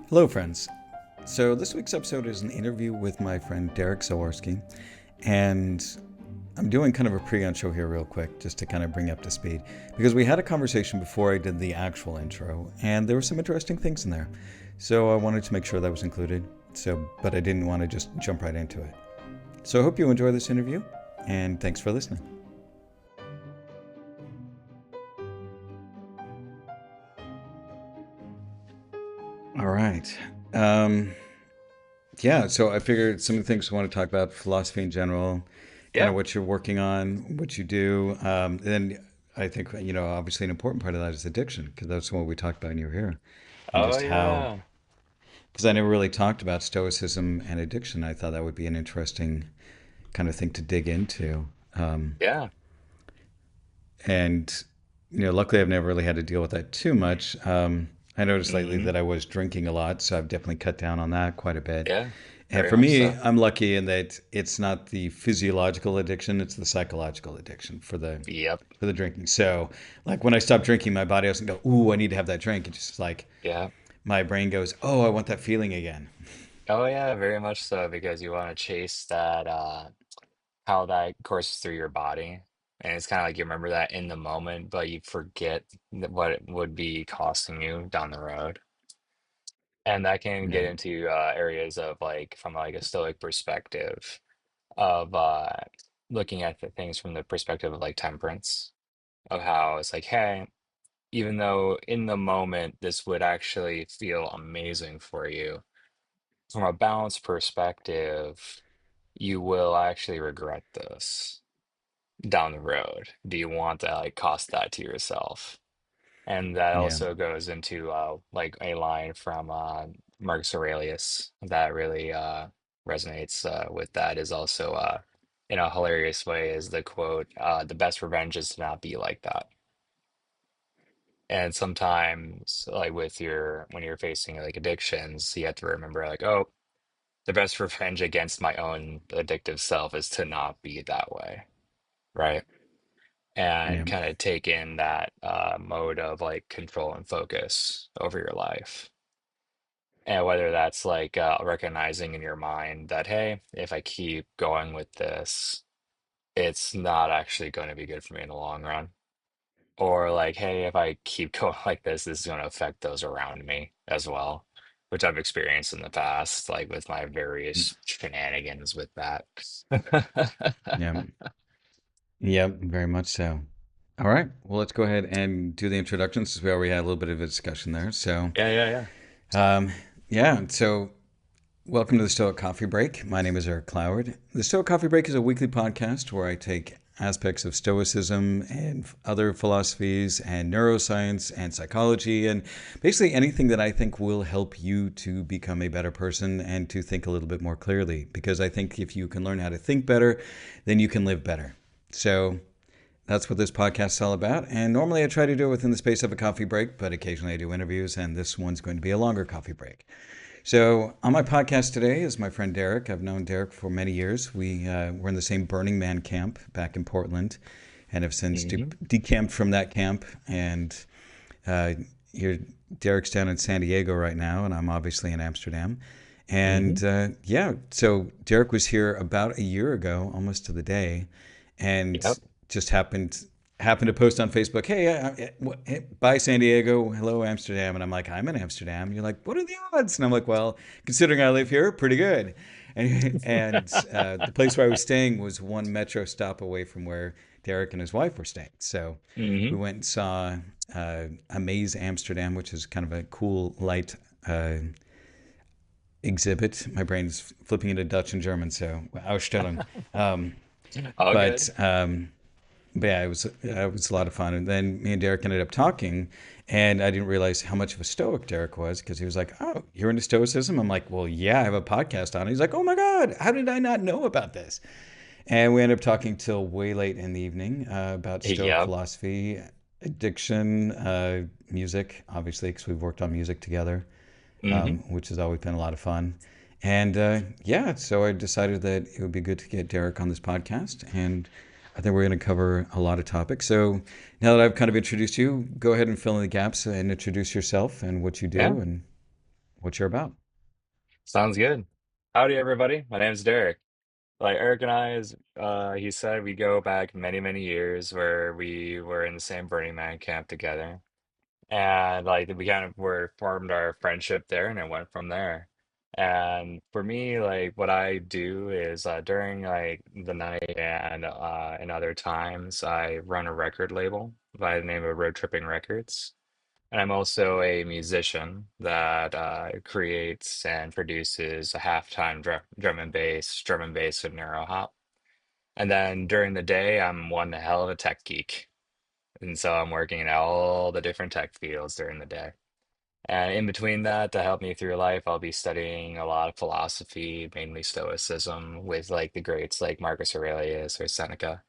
Hello, friends. So, this week's episode is an interview with my friend Derrick Zaworski, and I'm doing kind of a pre-on show here, real quick, just to kind of bring you up to speed, because we had a conversation before I did the actual intro, and there were some interesting things in there. So, I wanted to make sure that was included. But I didn't want to just jump right into it. So, I hope you enjoy this interview, and thanks for listening. All right. Um, yeah, so I figured some of the things we want to talk about, philosophy in general, kind of Yeah. what you're working on, what you do. Then I think, obviously an important part of that is addiction, because that's what we talked about when you were here. And Oh just how, yeah. because I never really talked about stoicism and addiction. I thought that would be an interesting kind of thing to dig into. Um, Yeah. and, luckily I've never really had to deal with that too much. I noticed lately hmm that I was drinking a lot, so I've definitely cut down on that quite a bit. Yeah. And Very for much me, so. I'm lucky in that it's not the physiological addiction, it's the psychological addiction Yep. for the drinking. So, like when I stop drinking, my body doesn't go, "Ooh, I need to have that drink." It's just like Yeah. my brain goes, "Oh, I want that feeling again." Oh yeah, very much so because you want to chase that how that courses through your body. And it's kind of like you remember that in the moment, but you forget what it would be costing you down the road. And that can Yeah, get into areas of like from like a stoic perspective of looking at the things from the perspective of like temperance, of how it's like, hey, even though in the moment this would actually feel amazing for you, from a balanced perspective, you will actually regret this down the road. Do you want to like cost that to yourself? And that yeah, also goes into like a line from Marcus Aurelius that really resonates with that is also in a hilarious way is the quote, the best revenge is to not be like that. And sometimes, like with your when you're facing like addictions, you have to remember like, oh, the best revenge against my own addictive self is to not be that way, right? And yeah, kind of take in that mode of like control and focus over your life. And whether that's like recognizing in your mind that, hey, if I keep going with this, it's not actually going to be good for me in the long run. Or like, hey, if I keep going like this is going to affect those around me as well, which I've experienced in the past, like with my various shenanigans with that. yeah, yeah, very much so. All right, well, let's go ahead and do the introductions, since we already had a little bit of a discussion there. Yeah, yeah, yeah. Um, yeah, so welcome to the Stoic Coffee Break. My name is Eric Cloward. The Stoic Coffee Break is a weekly podcast where I take aspects of Stoicism and other philosophies and neuroscience and psychology and basically anything that I think will help you to become a better person and to think a little bit more clearly. Because I think if you can learn how to think better, then you can live better. So that's what this podcast is all about. And normally I try to do it within the space of a coffee break, but occasionally I do interviews, and this one's going to be a longer coffee break. So on my podcast today is my friend Derrick. I've known Derrick for many years. We were in the same Burning Man camp back in Portland, and have since hmm decamped from that camp. And uh, here, Derrick's down in San Diego right now, and I'm obviously in Amsterdam. hmm And yeah, so Derrick was here about a year ago, almost to the day, and Yep. just happened to post on Facebook, "Hey, bye San Diego, hello Amsterdam," and I'm like, "I'm in Amsterdam." You're like, "What are the odds?" And I'm like, "Well, considering I live here, pretty good." And the place where I was staying was one metro stop away from where Derrick and his wife were staying. So we hmm went and saw Amaze Amsterdam, which is kind of a cool light uh, exhibit. My brain's flipping into Dutch and German, so Ausstellung. Um, All but good. um, but yeah, it was a lot of fun. And then me and Derrick ended up talking, and I didn't realize how much of a stoic Derrick was, because he was like, "Oh, you're into stoicism?" I'm like, "Well, yeah, I have a podcast on it." He's like, "Oh my god, how did I not know about this?" And we ended up talking till way late in the evening about stoic Yep. philosophy, addiction, music, obviously, because we've worked on music together, hmm which has always been a lot of fun. And yeah, so I decided that it would be good to get Derrick on this podcast. And I think we're going to cover a lot of topics. So now that I've kind of introduced you, go ahead and fill in the gaps and introduce yourself and what you Yeah. do. And what you're about. Sounds good. Howdy, everybody. My name's Derrick. Like Eric and I, is he said, we go back many, many years where we were in the same Burning Man camp together, and like we kind of were formed our friendship there, and it went from there. And for me, like what I do is during like the night and other times, I run a record label by the name of Road Tripping Records. And I'm also a musician that creates and produces a halftime drum and bass, and neuro hop. And then during the day, I'm one hell of a tech geek. And so I'm working in all the different tech fields during the day. And in between that, to help me through life, I'll be studying a lot of philosophy, mainly Stoicism, with like the greats like Marcus Aurelius or Seneca.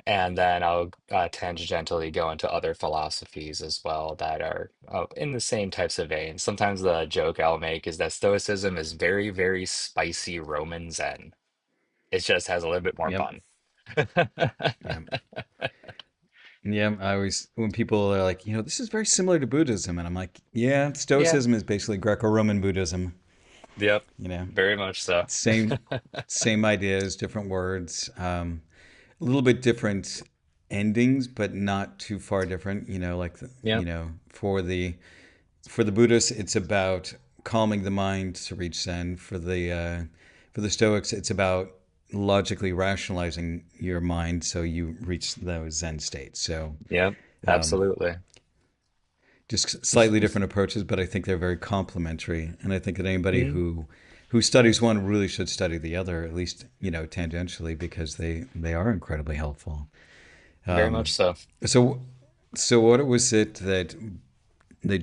And then I'll tangentially go into other philosophies as well that are in the same types of vein. Sometimes the joke I'll make is that Stoicism is very, very spicy Roman Zen. It just has a little bit more Yep. fun. Yep. Yeah, I always when people are like, this is very similar to Buddhism, and I'm like, yeah, Yeah. Stoicism is basically Greco-Roman Buddhism. Yep. You know, Very much so. same same ideas, different words, a little bit different endings, but not too far different. Yep. For the Buddhists, it's about calming the mind to reach Zen. For the Stoics, it's about logically rationalizing your mind so you reach those Zen states. So Yep. Absolutely. just slightly different approaches, but I think they're very complementary. And I think that anybody Mhm. who studies one really should study the other, at least tangentially, because they are incredibly helpful. Very much so. So so what was it that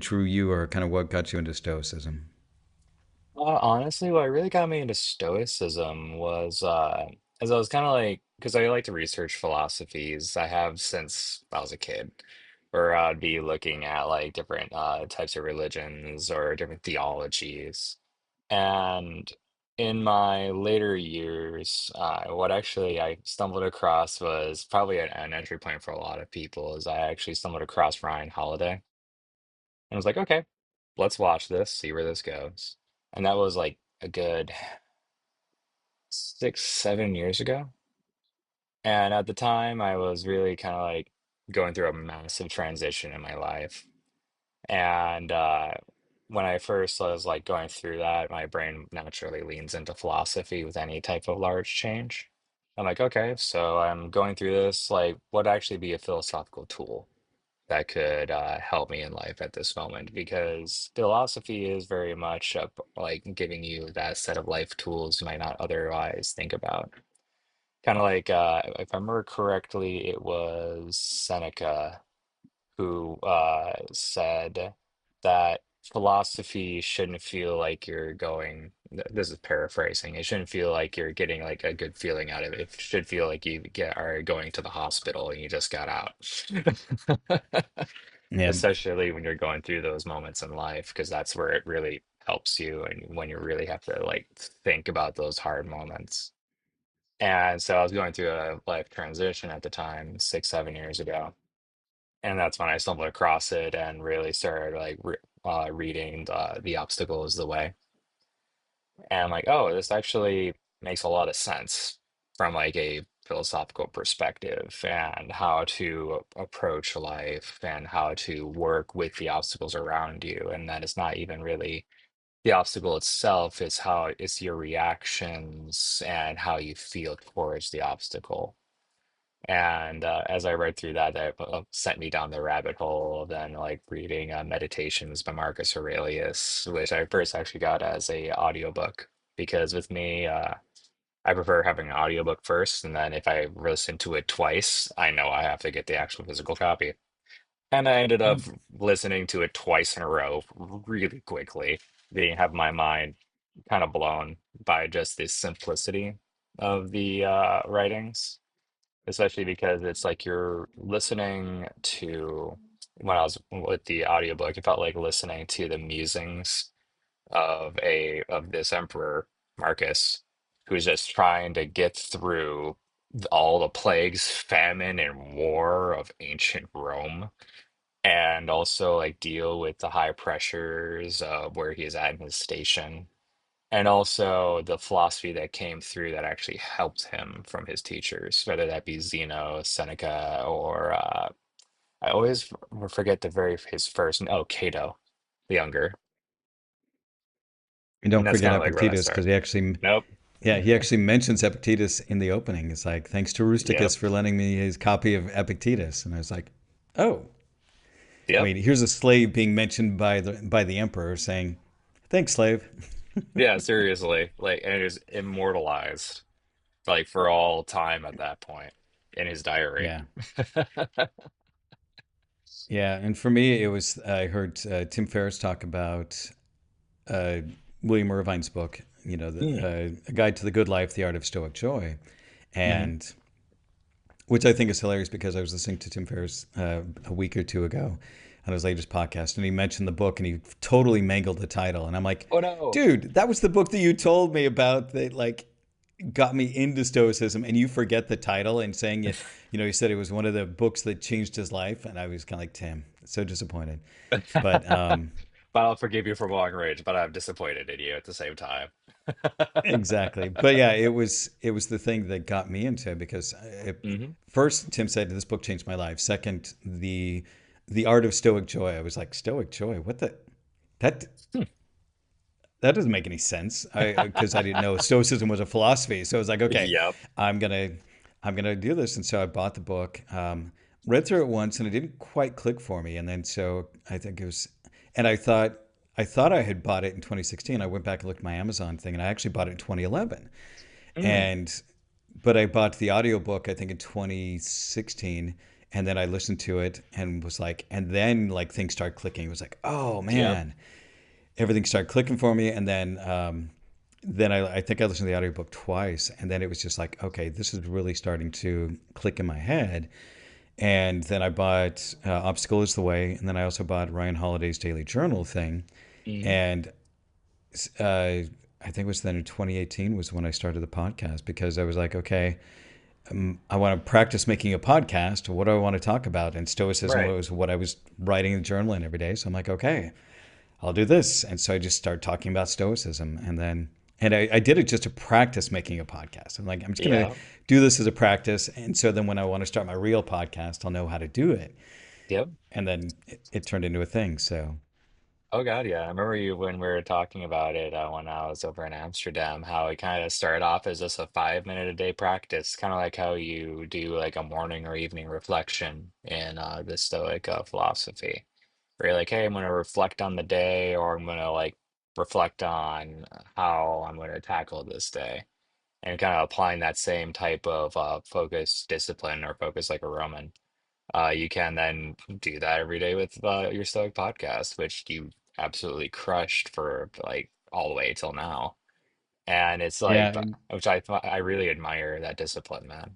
drew you, or kind of what got you into Stoicism? Honestly, what really got me into Stoicism was as I was kind of like, because I like to research philosophies, I have since I was a kid, where I'd be looking at like different types of religions or different theologies. And in my later years, what actually I stumbled across was probably an entry point for a lot of people, is I actually stumbled across Ryan Holiday. And I was like, okay, let's watch this, see where this goes. And that was like a good 6, 7 years ago. And at the time, I was really kind of like going through a massive transition in my life. And when I first was like going through that, my brain naturally leans into philosophy with any type of large change. I'm like, okay, so I'm going through this, like, what actually be a philosophical tool that could help me in life at this moment? Because philosophy is very much like giving you that set of life tools you might not otherwise think about. Kind of like, if I remember correctly, it was Seneca who said that philosophy shouldn't feel like you're going, this is paraphrasing, it shouldn't feel like you're getting like a good feeling out of it. It should feel like are going to the hospital and you just got out. Yeah, Especially when you're going through those moments in life, because that's where it really helps you and when you really have to like think about those hard moments. And so I was going through a life transition at the time, 6, 7 years ago. And that's when I stumbled across it and really started like reading The Obstacle is the Way. And I'm like, oh, this actually makes a lot of sense from like a philosophical perspective and how to approach life and how to work with the obstacles around you. And that it's not even really the obstacle itself, it's how it's your reactions and how you feel towards the obstacle. And as I read through that, that sent me down the rabbit hole of then like reading Meditations by Marcus Aurelius, which I first actually got as a audiobook. Because with me, I prefer having an audiobook first, and then if I listen to it twice, I know I have to get the actual physical copy. And I ended up listening to it twice in a row really quickly, being have my mind kind of blown by just the simplicity of the writings, especially because it's like you're listening to, when I was with the audiobook, it felt like listening to the musings of this emperor Marcus, who's just trying to get through all the plagues, famine, and war of ancient Rome. and also like deal with the high pressures of where he is at in his station. And also the philosophy that came through that actually helped him from his teachers, whether that be Zeno, Seneca, or I always forget the very his first. Oh, Cato, the younger. And And don't that's forget kind of like where that Epictetus, because started. he actually, Nope. yeah, he actually mentions Epictetus in the opening. It's like, thanks to Rusticus Yep. for lending me his copy of Epictetus. And I was like, oh, I Yep. mean, here's a slave being mentioned by the emperor saying, thanks, slave. Yeah, seriously. Like, and it is immortalized like for all time at that point in his diary. Yeah. Yeah. And for me, it was, I heard Tim Ferriss talk about uh, William Irvine's book, Mm, A Guide to the Good Life, The Art of Stoic Joy. mhm. And which I think is hilarious because I was listening to Tim Ferriss a week or two ago on his latest podcast, and he mentioned the book, and he totally mangled the title, and I'm like, Oh no. dude, that was the book that you told me about that like got me into Stoicism, and you forget the title and saying it. He said it was one of the books that changed his life, and I was kind of like, Tim, so disappointed. But But I'll forgive you for long range, but I'm disappointed in you at the same time. exactly. But yeah, it was the thing that got me into it because Hmm. first Tim said this book changed my life. Second, the art of Stoic joy. I was like, Stoic joy. What the that that doesn't make any sense. I Because I didn't know Stoicism was a philosophy. So I was like, okay, Yep. I'm gonna I'm gonna do this. And so I bought the book, read through it once, and it didn't quite click for me. And then so I think it was, and I thought I had bought it in 2016. I went back and looked at my Amazon thing, and I actually bought it in 2011. Mm, And but I bought the audiobook I think in 2016, and then I listened to it and was like, and then like things started clicking. It was like, oh yep. man, everything started clicking for me. And then I think I listened to the audiobook twice, and then it was just like, okay, this is really starting to click in my head. And then I bought Obstacle is the Way, and then I also bought Ryan Holiday's Daily Journal thing. Hmm. And uh, I think it was then in 2018 was when I started the podcast because I was like, okay, I want to practice making a podcast. What do I want to talk about? And Stoicism Right. was what I was writing in the journal in every day. So I'm like, okay, I'll do this. And so I just started talking about Stoicism. And I did it just to practice making a podcast. I'm like, I'm just going to Yeah. do this as a practice. And so then when I want to start my real podcast, I'll know how to do it. Yep. And then it turned into a thing. So Oh God, yeah. I remember you when we were talking about it when I was over in Amsterdam, how it kind of started off as just a 5 minute a day practice, kind of like how you do like a morning or evening reflection in the Stoic philosophy, where you're like, hey, I'm going to reflect on the day, or I'm going to like reflect on how I'm going to tackle this day, and kind of applying that same type of focus, discipline, or focus like a Roman. You can then do that every day with your Stoic podcast, which you absolutely crushed for like all the way till now. And it's like, yeah, which I really admire that discipline, man.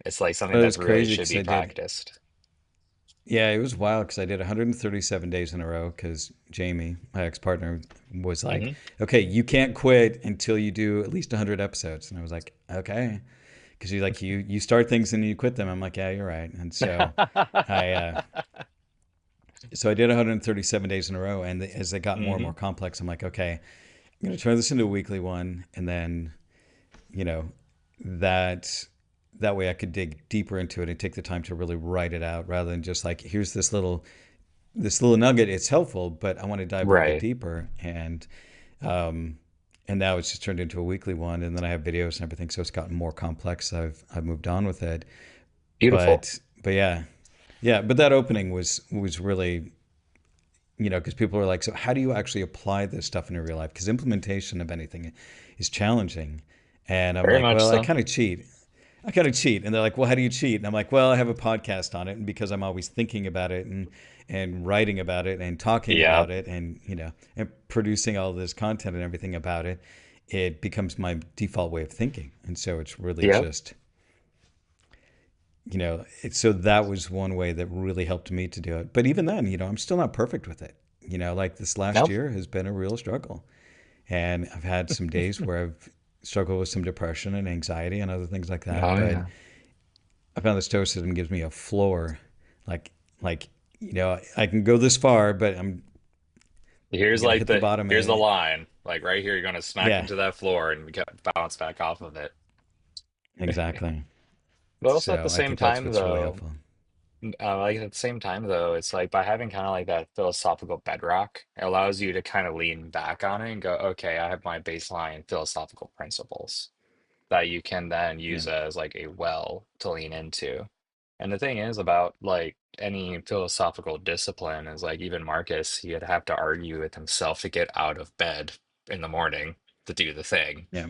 It's like something it that's was really crazy should because be I did. practiced. Yeah, it was wild because I did 137 days in a row because Jamie, my ex partner, was like, Hmm. okay, you can't quit until you do at least 100 episodes. And I was like, okay. Because you're like, you start things and you quit them. I'm like, yeah, you're right. And so I, uh, so I did 137 days in a row. And as it got more and more Hmm. complex, I'm like, okay, I'm going to turn this into a weekly one. And then, you know, that that way I could dig deeper into it and take the time to really write it out rather than just like, here's this little nugget. It's helpful, but I want to dive a little bit Right. deeper. Um, and now it's just turned into a weekly one, and then I have videos and everything, so it's gotten more complex. I've moved on with it, Beautiful. but yeah, yeah. But that opening was really, because people are like, so how do you actually apply this stuff in your real life? Because implementation of anything is challenging, and I'm Very like, much well, I so. kind of cheat. I kind of cheat. And they're like, well, how do you cheat? And I'm like, well, I have a podcast on it. And because I'm always thinking about it and writing about it and talking Yeah. about it and producing all this content and everything about it, it becomes my default way of thinking. And so it's really Yep. just, so that was one way that really helped me to do it. But even then, I'm still not perfect with it. Like this last Nope. year has been a real struggle. And I've had some days where I've struggled with some depression and anxiety and other things like that. Oh But yeah. I found that Stoicism gives me a floor, like like I can go this far, but I'm Here's gonna like hit the bottom. here's the And line. Like right here, you're gonna smack yeah, into that floor and bounce back off of it. exactly. But also at the So I same think that's time, what's really though, helpful. like at the same time, though, it's like by having kind of like that philosophical bedrock, it allows you to kind of lean back on it and go, okay, I have my baseline philosophical principles that you can then Yeah, use as like a well to lean into. And the thing is about like any philosophical discipline is like even Marcus, he'd have to argue with himself to get out of bed in the morning to do the thing. yeah,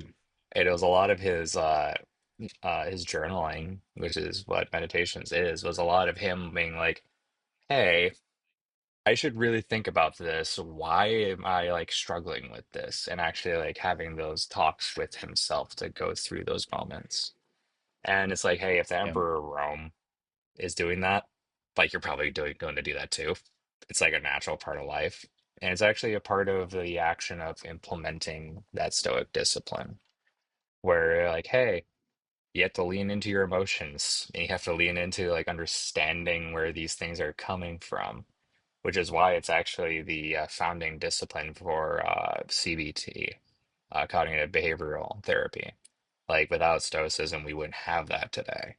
It was a lot of his journaling, which is what meditations is, was a lot of him being like, hey, I should really think about this. Why am I like struggling with this? And actually like having those talks with himself to go through those moments. And it's like, hey, if the yeah, Emperor of Rome is doing that, like you're probably going to do that too. It's like a natural part of life. And it's actually a part of the action of implementing that Stoic discipline, where like, hey, you have to lean into your emotions and you have to lean into like understanding where these things are coming from, which is why it's actually the founding discipline for CBT, cognitive behavioral therapy. Like without Stoicism, we wouldn't have that today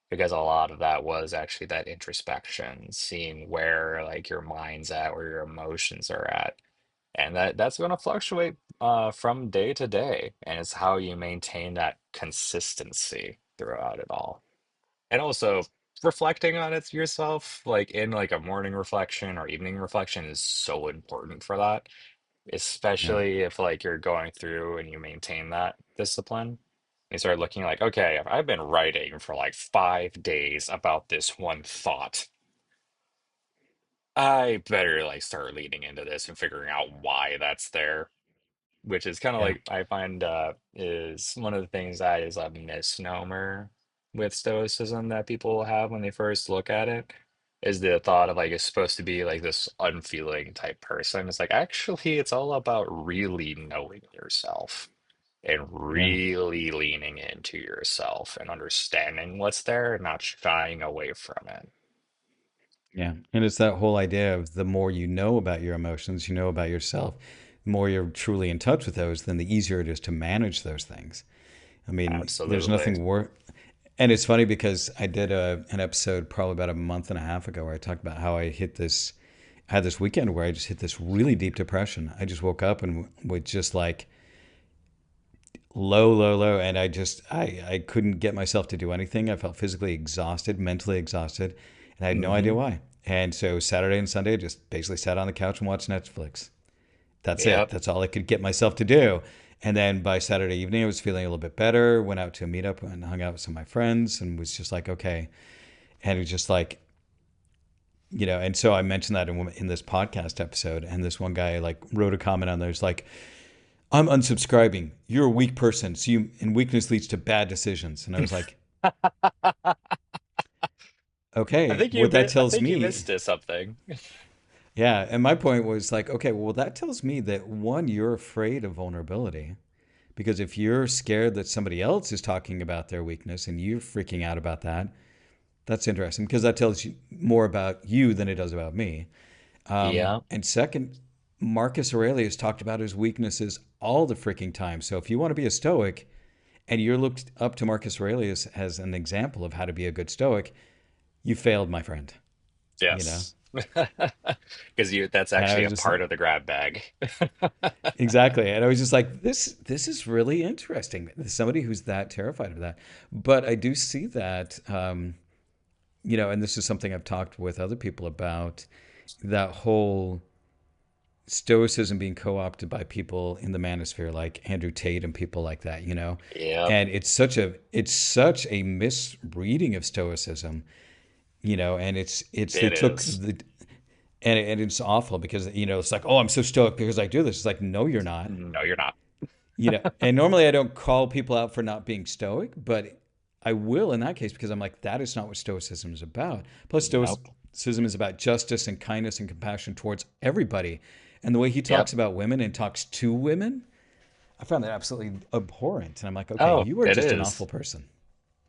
because a lot of that was actually that introspection, seeing where like your mind's at, where your emotions are at. And that's going to fluctuate from day to day. And it's how you maintain that consistency throughout it all. And also reflecting on it yourself, like in like a morning reflection or evening reflection is so important for that, yeah, especially if like you're going through and you maintain that discipline. You start looking like, okay, I've been writing for like 5 days about this one thought. I better like start leaning into this and figuring out why that's there, which is kind of yeah, like I find is one of the things that is a misnomer with Stoicism that people have when they first look at it, is the thought of like it's supposed to be like this unfeeling type person. It's like actually it's all about really knowing yourself and yeah, really leaning into yourself and understanding what's there and not shying away from it. yeah. And it's that whole idea of the more you know about your emotions, you know about yourself, the more you're truly in touch with those, then the easier it is to manage those things. I mean, there's Absolutely. nothing worse. And it's funny because I did an episode probably about a month and a half ago where I talked about how I had this weekend where I just hit this really deep depression. I just woke up and was just like low, low, low. And I couldn't get myself to do anything. I felt physically exhausted, mentally exhausted, and I had no idea Hmm. why. And so Saturday and Sunday, I just basically sat on the couch and watched Netflix. That's it. Yep. That's all I could get myself to do. And then by Saturday evening, I was feeling a little bit better. Went out to a meetup and hung out with some of my friends, and was just like, okay. And it was just like, and so I mentioned that in this podcast episode, and this one guy like wrote a comment on there. It's like, I'm unsubscribing. You're a weak person. So and weakness leads to bad decisions. And I was like, okay, what that I tells think you me, missed something. yeah. And my point was like, okay, well, that tells me that one, you're afraid of vulnerability. Because if you're scared that somebody else is talking about their weakness and you're freaking out about that, that's interesting because that tells you more about you than it does about me. Yeah. And second, Marcus Aurelius talked about his weaknesses all the freaking time. So if you want to be a Stoic and you're looked up to Marcus Aurelius as an example of how to be a good Stoic, you failed, my friend. You know? Yes. Because you that's And I actually was a just part like, of the grab bag. exactly. And I was just like, this is really interesting. Somebody who's that terrified of that. But I do see that, and this is something I've talked with other people about, that whole stoicism being co-opted by people in the manosphere like Andrew Tate and people like that. Yep, And it's such a misreading of stoicism, and it's they it took is. the and it's awful because it's like, oh, I'm so stoic because I do this. It's like, no, you're not. No, you're not. And normally I don't call people out for not being stoic, but I will in that case because I'm like, that is not what stoicism is about. Plus, Nope. stoicism is about justice and kindness and compassion towards everybody. And the way he Yep. talks about women and talks to women, I found that absolutely abhorrent. And I'm like, okay, Oh, you are it just an is. awful person.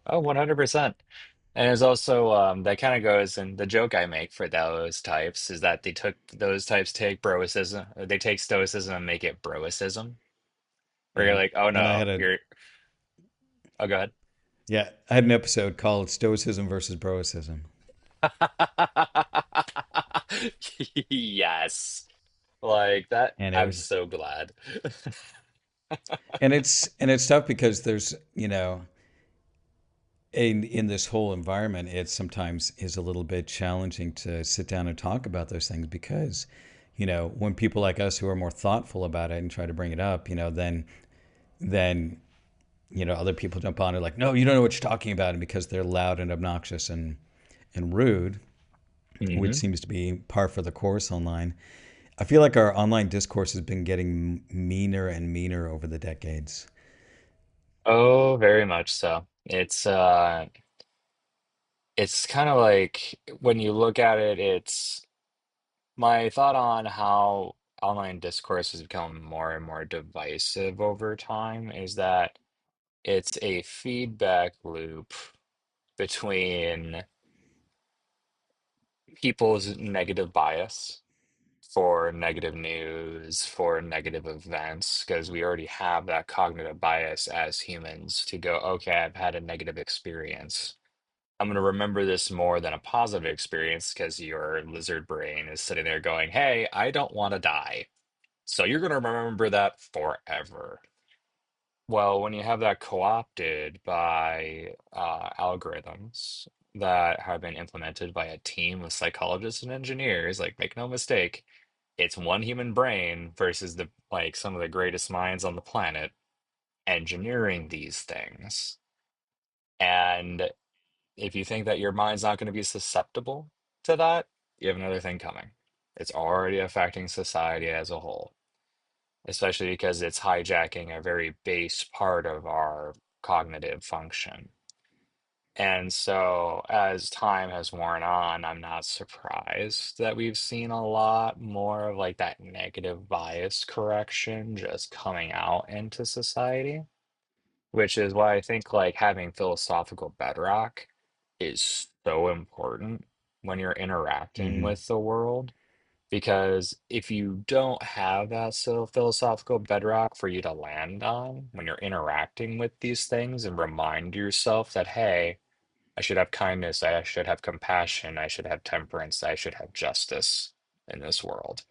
Oh, 100%. And it's also that kind of goes, and the joke I make for those types is that they took those types take broicism, or they take stoicism and make it broicism, where you're Yeah. like, oh And I no, had a you're, oh, go ahead. yeah, I had an episode called Stoicism versus Broicism. Yes, like that. And it I'm was so glad. and it's tough because there's, in this whole environment, it sometimes is a little bit challenging to sit down and talk about those things because, when people like us who are more thoughtful about it and try to bring it up, then other people jump on it like, no, you don't know what you're talking about, and because they're loud and obnoxious and rude, which Hmm. seems to be par for the course online. I feel like our online discourse has been getting meaner and meaner over the decades. Oh, very much so. It's kind of like when you look at it, it's my thought on how online discourse has become more and more divisive over time is that it's a feedback loop between people's negative bias for negative news, for negative events, because we already have that cognitive bias as humans to go, okay, I've had a negative experience. I'm going to remember this more than a positive experience because your lizard brain is sitting there going, hey, I don't want to die. So you're going to remember that forever. Well, when you have that co-opted by algorithms that have been implemented by a team of psychologists and engineers, like make no mistake, it's one human brain versus the like some of the greatest minds on the planet engineering these things. And if you think that your mind's not going to be susceptible to that, you have another thing coming. It's already affecting society as a whole, especially because it's hijacking a very base part of our cognitive function. And so, as time has worn on, I'm not surprised that we've seen a lot more of like that negative bias correction just coming out into society, which is why I think like having philosophical bedrock is so important when you're interacting Hmm. with the world. Because if you don't have that so philosophical bedrock for you to land on when you're interacting with these things and remind yourself that, hey, I should have kindness, I should have compassion, I should have temperance, I should have justice in this world.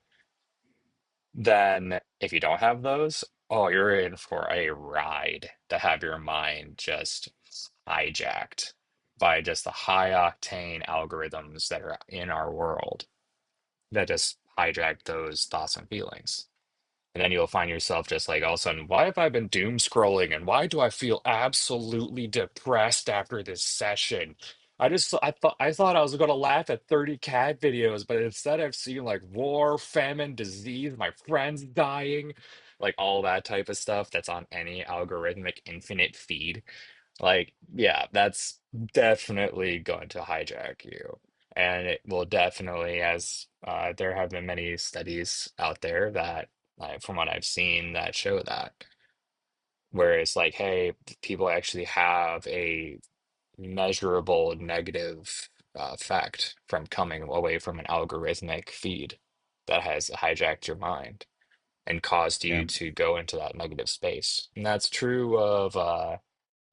Then if you don't have those, oh, you're in for a ride to have your mind just hijacked by just the high octane algorithms that are in our world that just hijack those thoughts and feelings. And then you'll find yourself just like all of a sudden, why have I been doom scrolling and why do I feel absolutely depressed after this session? I thought I was gonna laugh at 30 cat videos, but instead I've seen like war, famine, disease, my friends dying, like all that type of stuff that's on any algorithmic infinite feed. Like, yeah, that's definitely going to hijack you. And it will definitely, as there have been many studies out there that, from what I've seen, that show that, where it's like, hey, people actually have a measurable negative effect from coming away from an algorithmic feed that has hijacked your mind and caused Yeah. you to go into that negative space. And that's true of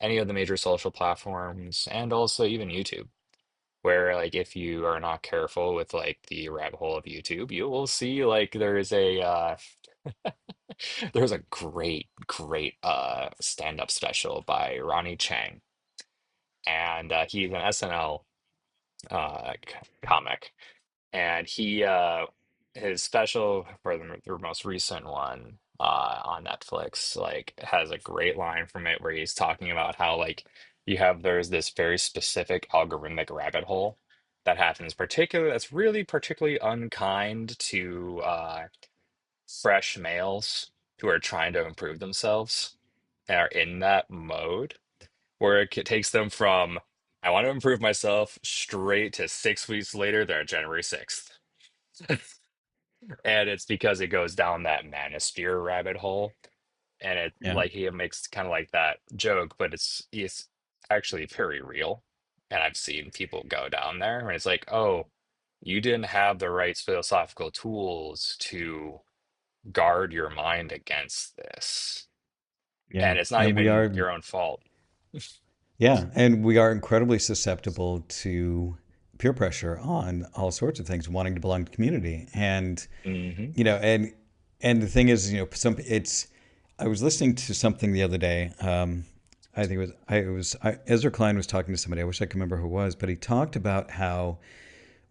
any of the major social platforms and also even YouTube, where like if you are not careful with like the rabbit hole of YouTube, you will see like there's a great stand-up special by Ronnie Chang, and he's an SNL comic, and he his special for the most recent one on Netflix like has a great line from it where he's talking about how like there's this very specific algorithmic rabbit hole that happens that's really particularly unkind to fresh males who are trying to improve themselves and are in that mode where takes them from I want to improve myself straight to 6 weeks later they're at January 6th. And it's because it goes down that manosphere rabbit hole. And it Yeah. like he makes kind of like that joke, but it's actually very real. And I've seen people go down there and it's like, oh, you didn't have the right philosophical tools to guard your mind against this. Yeah. And it's not And we even are, your own fault. yeah. And we are incredibly susceptible to peer pressure on all sorts of things, wanting to belong to community. And, Hmm. you know, and the thing is, I was listening to something the other day. I think Ezra Klein was talking to somebody. I wish I could remember who it was, but he talked about how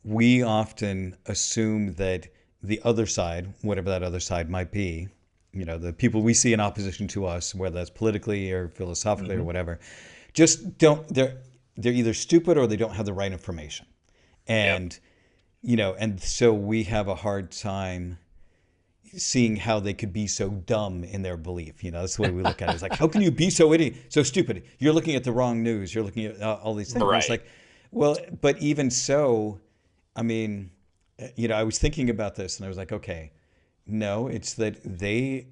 we often assume that the other side, whatever that other side might be, the people we see in opposition to us, whether that's politically or philosophically or Hmm. whatever, just don't, they're either stupid or they don't have the right information. Yep. And, and so we have a hard time seeing how they could be so dumb in their belief. That's the way we look at it. It's like, how can you be so idiot, so stupid? You're looking at the wrong news. You're looking at all these things. And it's Right. like, well, but even so, I mean, I was thinking about this and I was like, okay, no, it's that they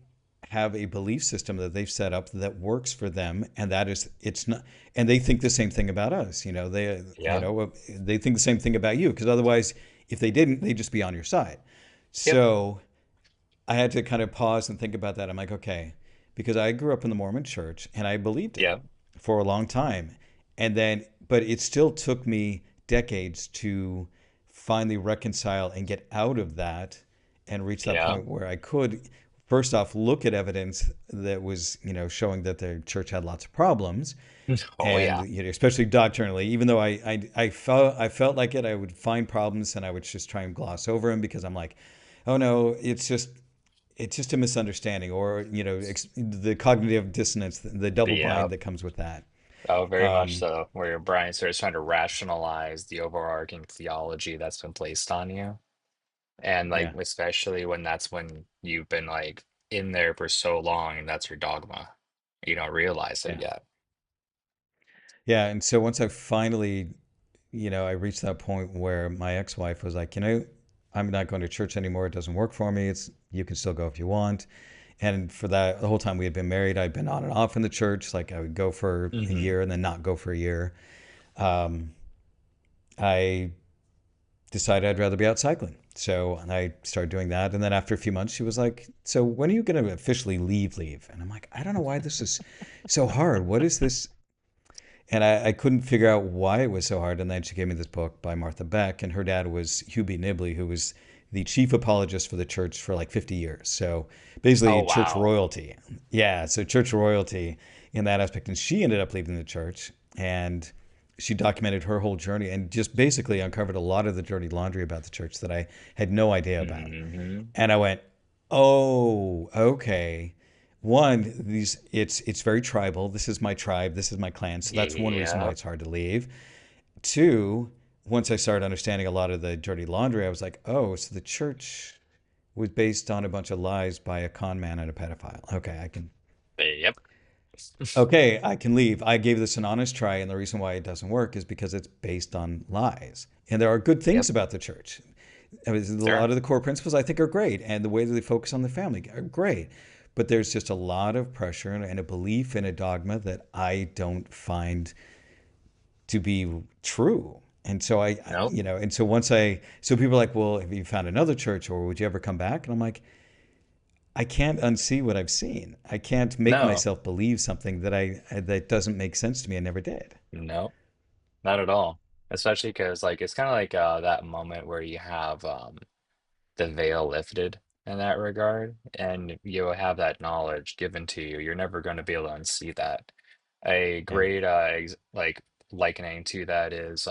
have a belief system that they've set up that works for them, and that is, it's not, and they think the same thing about us. Yeah. They think the same thing about you, because otherwise, if they didn't, they'd just be on your side. Yep. So I had to kind of pause and think about that. I'm like, okay, because I grew up in the Mormon church and I believed it Yep. for a long time. And then, but it still took me decades to finally reconcile and get out of that and reach that Yeah. point where I could, first off, look at evidence that was, showing that the church had lots of problems. Oh And yeah. especially doctrinally, even though I felt like it, I would find problems and I would just try and gloss over them because I'm like, oh no, it's just a misunderstanding, or the cognitive dissonance, the double Yeah. bind that comes with that. Oh, very much um, so. Where your brain starts trying to rationalize the overarching theology that's been placed on you. And like yeah, especially when that's when you've been like in there for so long and that's your dogma. You don't realize it yeah, yet. yeah. And so once I finally, I reached that point where my ex-wife was like, I'm not going to church anymore, it doesn't work for me, it's, you can still go if you want. And for that, the whole time we had been married, I'd been on and off in the church. Like I would go for a Hmm. year and then not go for a year. I decided I'd rather be out cycling. So I started doing that. And then after a few months, she was like, so when are you going to officially leave? And I'm like, I don't know why this is so hard. What is this? And I couldn't figure out why it was so hard. And then she gave me this book by Martha Beck. And her dad was Hugh B. Nibley, who was the chief apologist for the church for like 50 years. So basically, Oh church wow. royalty. Yeah. So church royalty in that aspect. And she ended up leaving the church. And she documented her whole journey and just basically uncovered a lot of the dirty laundry about the church that I had no idea about. Hmm. And I went, "Oh, okay. One, it's very tribal. This is my tribe. This is my clan. So that's one reason why Yeah. it's hard to leave. Two, once I started understanding a lot of the dirty laundry, I was like, oh, so the church was based on a bunch of lies by a con man and a pedophile. Yep. Okay, I can leave. I gave this an honest try, and the reason why it doesn't work is because it's based on lies. And there are good Yep. things about the church. I mean, a lot Sure. of the core principles I think are great, and the way that they focus on the family are great. But there's just a lot of pressure and a belief in a dogma that I don't find to be true. And so Nope. and so so people are like, well, have you found another church, or would you ever come back? And I'm like, I can't unsee what I've seen. I can't make No. myself believe something that doesn't make sense to me. I never did. Nope. Not at all. Especially because like it's kind of like that moment where you have the veil lifted in that regard, and you have that knowledge given to you. You're never going to be able to unsee that. A Yeah. great like likening to that is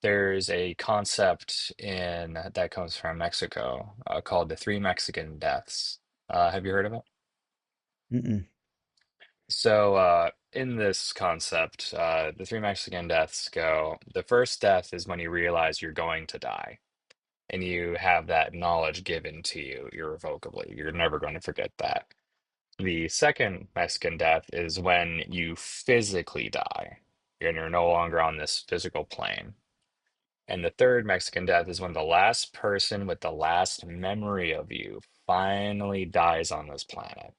there's a concept in that comes from Mexico called the three Mexican deaths. Have you heard of it? Mm-mm. So, in this concept, the three Mexican deaths go, the first death is when you realize you're going to die, and you have that knowledge given to you irrevocably. You're never going to forget that. The second Mexican death is when you physically die, and you're no longer on this physical plane. And the third Mexican death is when the last person with the last memory of you finally dies on this planet.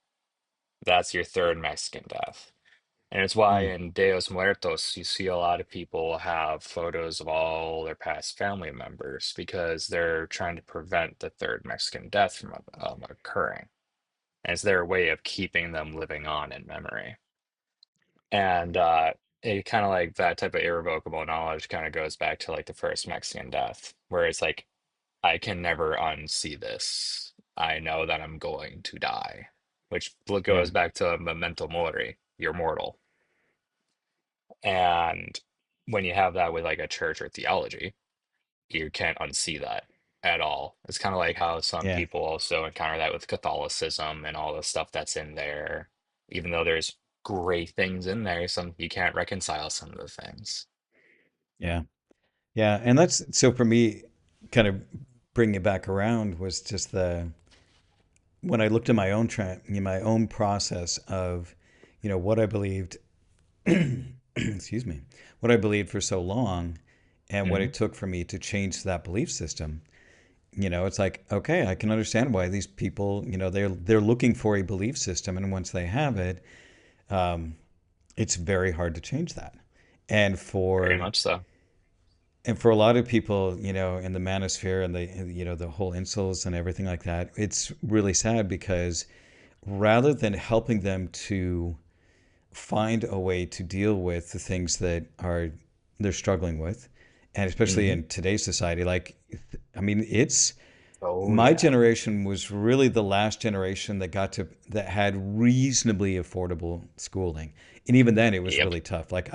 That's your third Mexican death. And it's why Mm. in Deos Muertos, you see a lot of people have photos of all their past family members because they're trying to prevent the third Mexican death from occurring. And it's their way of keeping them living on in memory. And it kind of like that type of irrevocable knowledge kind of goes back to like the first Mexican death, where it's like, I can never unsee this. I know that I'm going to die, which Yeah. goes back to memento mori, you're mortal. And when you have that with like a church or theology, you can't unsee that at all. It's kind of like how some Yeah. people also encounter that with Catholicism and all the stuff that's in there. Even though there's great things in there, some you can't reconcile some of the things. Yeah. Yeah. And that's so for me, kind of bringing it back around was just the when I looked at my own my own process of, what I believed, excuse me, what I believed for so long, and what Hmm. it took for me to change that belief system. It's like, okay, I can understand why these people, they're looking for a belief system, and once they have it, it's very hard to change that. And Very for much so. and for a lot of people, in the manosphere and the whole insults and everything like that, it's really sad because rather than helping them to find a way to deal with the things that are they're struggling with, and especially Hmm. in today's society, like, I mean, it's Oh my yeah. generation was really the last generation that had reasonably affordable schooling, and even then it was Yep. really tough. Like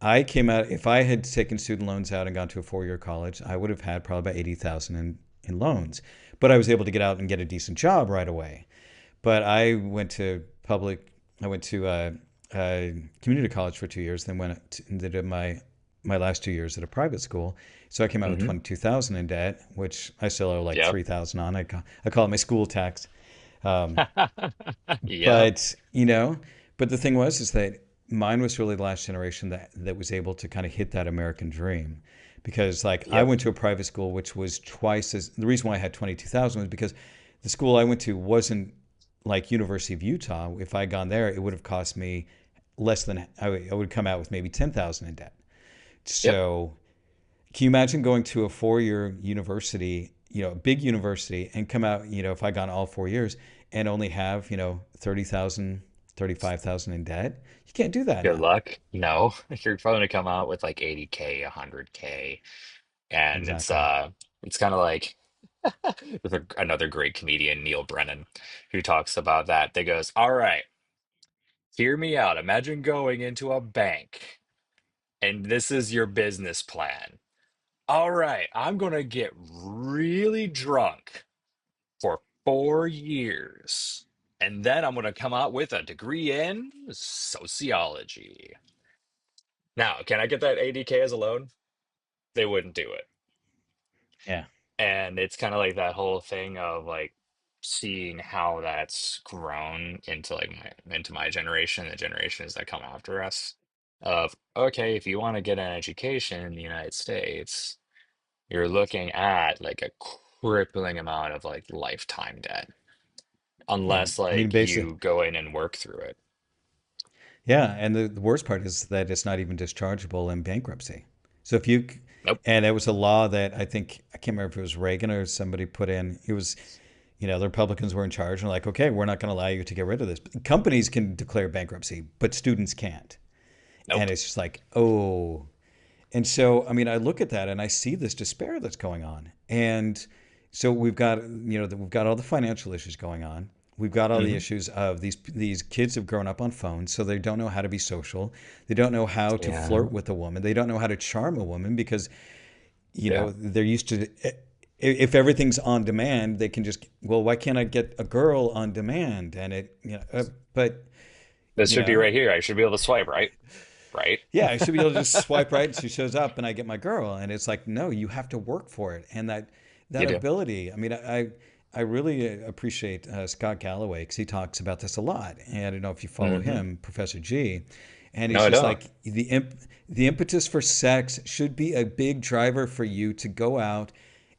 I came out, if I had taken student loans out and gone to a 4-year college, I would have had probably about 80,000 in loans, but I was able to get out and get a decent job right away. But I went to community college for 2 years, then did my last 2 years at a private school. So I came out with Hmm. 22,000 in debt, which I still owe like Yep. 3,000 on. I call it my school tax. Um, Yep. but but the thing is that mine was really the last generation that was able to kind of hit that American dream, because like I Yep. went to a private school which was twice as the reason why I had 22,000 was because the school I went to wasn't like University of Utah. If I had gone there, it would have cost me less than I would come out with maybe 10,000 in debt. Yep. So can you imagine going to a 4-year university, a big university, and come out, if I gone all 4 years and only have, 30,000, 35,000 in debt? You can't do that Good now. luck. No, you're probably gonna come out with like 80K, 100K, and Exactly. it's kind of like with another great comedian, Neil Brennan, who talks about that. That goes, all right, hear me out. Imagine going into a bank and this is your business plan. All right, I'm gonna get really drunk for 4 years. And then I'm gonna come out with a degree in sociology. Now, can I get that 80K as a loan? They wouldn't do it. Yeah. And it's kind of like that whole thing of like seeing how that's grown into like my generation, the generations that come after us. Of okay, if you want to get an education in the United States, you're looking at like a crippling amount of like lifetime debt, Yeah. unless I mean, like basically, you go in and work through it. yeah. And the worst part is that it's not even dischargeable in bankruptcy. So if you, Nope, and it was a law that I can't remember if it was Reagan or somebody put in. It was, the Republicans were in charge and like, okay, we're not going to allow you to get rid of this. Companies can declare bankruptcy, but students can't. And nope. it's just like, oh. And so, I mean, I look at that and I see this despair that's going on. And so we've got all the financial issues going on. We've got all the Hmm. issues of these kids have grown up on phones, so they don't know how to be social. They don't know how to Yeah, flirt with a woman. They don't know how to charm a woman because, yeah. they're used to if everything's on demand, they can just, well, why can't I get a girl on demand? And but This you should be know, right here. I should be able to swipe right, right. yeah, I should be able to just swipe right and she shows up and I get my girl. And it's like, no, you have to work for it. And that You do. ability, I mean, I really appreciate Scott Galloway because he talks about this a lot. And I don't know if you follow Hmm. him, Professor G. And No, he's I just don't. like the impetus for sex should be a big driver for you to go out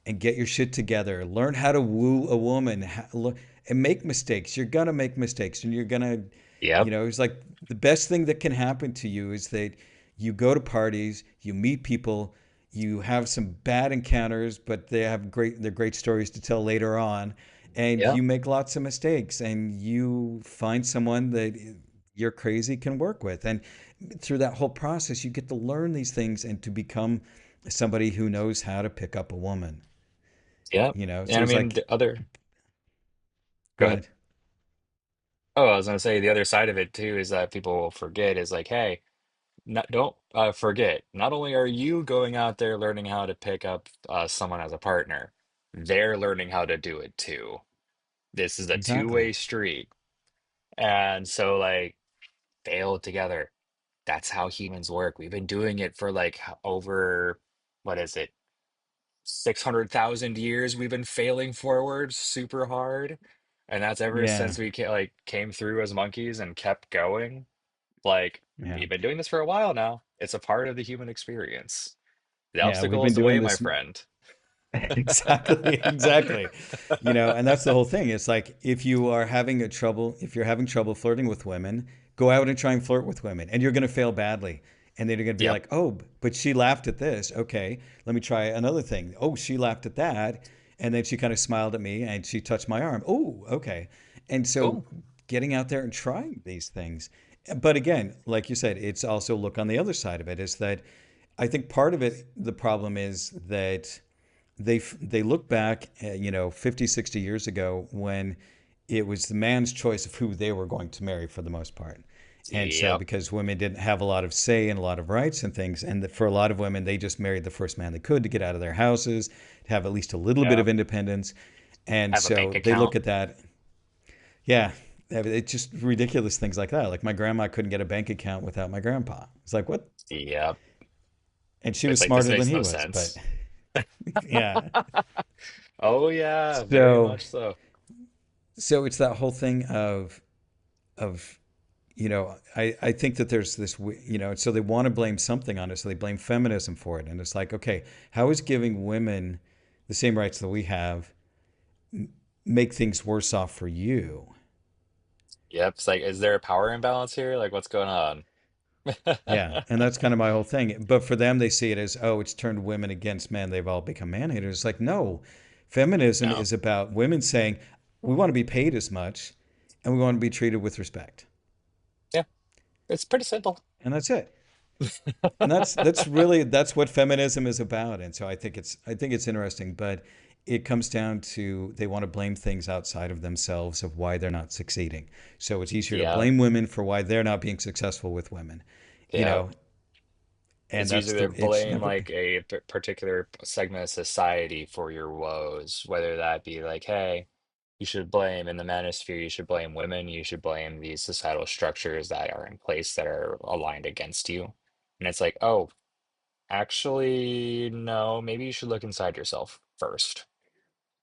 and get your shit together. Learn how to woo a woman. and make mistakes. You're gonna make mistakes, and you're gonna, Yep. it's like the best thing that can happen to you is that you go to parties, you meet people, you have some bad encounters, but they're great stories to tell later on, and Yep. you make lots of mistakes, and you find someone that you're crazy can work with, and through that whole process, you get to learn these things and to become somebody who knows how to pick up a woman. Yep. So And I it's mean, like, the other, go go ahead. ahead. Oh, I was gonna say the other side of it too is that people will forget is like, hey, not, don't forget, not only are you going out there learning how to pick up someone as a partner, they're learning how to do it too. This is a Exactly. two-way street. And so, like, fail together. That's how humans work. We've been doing it for like over, what is it, 600,000 years. We've been failing forward super hard. And that's ever Yeah. since we came through as monkeys and kept going. Like, Yeah. we've been doing this for a while now. It's a part of the human experience. The Yeah. We've obstacle is been the doing way, my this. friend. Exactly, exactly. And that's the whole thing. It's like if you're having trouble flirting with women, go out and try and flirt with women, and you're going to fail badly. And then you're going to be Yep. like, oh, but she laughed at this. Okay, let me try another thing. Oh, she laughed at that. And then she kind of smiled at me and she touched my arm. Oh, okay. And so Cool. getting out there and trying these things. But again, like you said, it's also look on the other side of it is that I think part of it, the problem is that they look back, 50, 60 years ago when it was the man's choice of who they were going to marry for the most part. And so Yep. because women didn't have a lot of say and a lot of rights and things, and for a lot of women, they just married the first man they could to get out of their houses, to have at least a little bit of Yep. independence. And Have a bank so they look account. at that. Yeah, it's just ridiculous things like that. Like my grandma couldn't get a bank account without my grandpa. It's like, what? Yep. And she was It's like, this smarter than makes he no was, but sense. yeah. Oh, yeah, very So much so. so it's that whole thing of I think that there's this, so they want to blame something on it. So they blame feminism for it. And it's like, okay, how is giving women the same rights that we have make things worse off for you? Yep. It's like, is there a power imbalance here? Like, what's going on? Yeah. And that's kind of my whole thing. But for them, they see it as, oh, it's turned women against men. They've all become man haters. It's like, no, feminism No. is about women saying, we want to be paid as much and we want to be treated with respect. Yeah. It's pretty simple. And that's it. And that's what feminism is about. And so I think it's interesting, but it comes down to they want to blame things outside of themselves of why they're not succeeding. So it's easier to Yeah. blame women for why they're not being successful with women, you Yeah. know, and It's that's usually the to it's blame never like a particular segment of society for your woes, whether that be like, hey, you should blame in the manosphere, you should blame women, you should blame these societal structures that are in place that are aligned against you. And it's like, oh, actually, no, maybe you should look inside yourself first.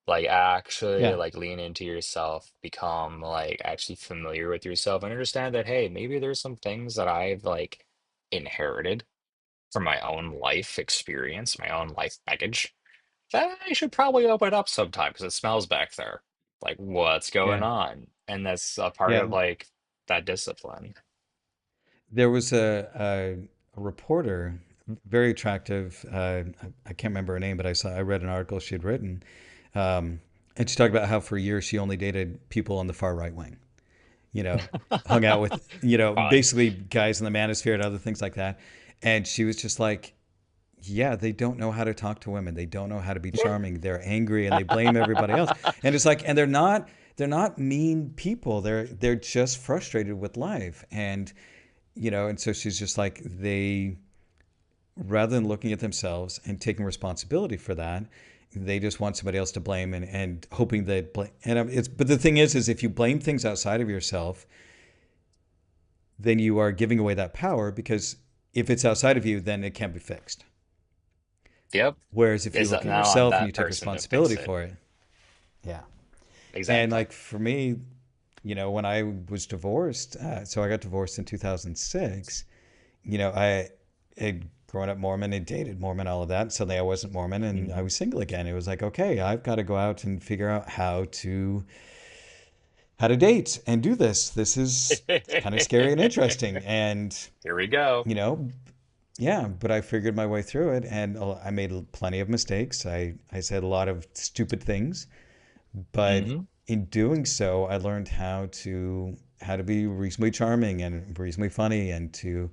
Like actually yeah, like lean into yourself, become like actually familiar with yourself and understand that, hey, maybe there's some things that I've like inherited from my own life experience, my own life baggage, that I should probably open up sometime because it smells back there. Like, what's going yeah, on? And that's a part yeah. of like that discipline. There was a reporter, very attractive. I can't remember her name, but I read an article she had written, um, and she talked about how for years she only dated people on the far right wing. you know, Hung out with, Fun. basically guys in the manosphere and other things like that. And she was just like, yeah, they don't know how to talk to women. They don't know how to be charming. They're angry and they blame everybody else. And it's like, and they're not mean people. They're just frustrated with life. And so she's just like, rather than looking at themselves and taking responsibility for that, they just want somebody else to blame and hoping that but the thing is if you blame things outside of yourself, then you are giving away that power because if it's outside of you, then it can't be fixed. Yep. Whereas if you Is look that at now I'm yourself and you that take person to fix responsibility it? for it, yeah. And Exactly. like for me, when I was divorced, so I got divorced in 2006. I had grown up Mormon and dated Mormon, all of that. Suddenly I wasn't Mormon and I Mhm. was single again. It was like, okay, I've got to go out and figure out how to how to date and do this. This is kind of scary and interesting. And, Here we go. you know, yeah, but I figured my way through it and I made plenty of mistakes. I said a lot of stupid things, but Hmm. in doing so, I learned how to be reasonably charming and reasonably funny and to,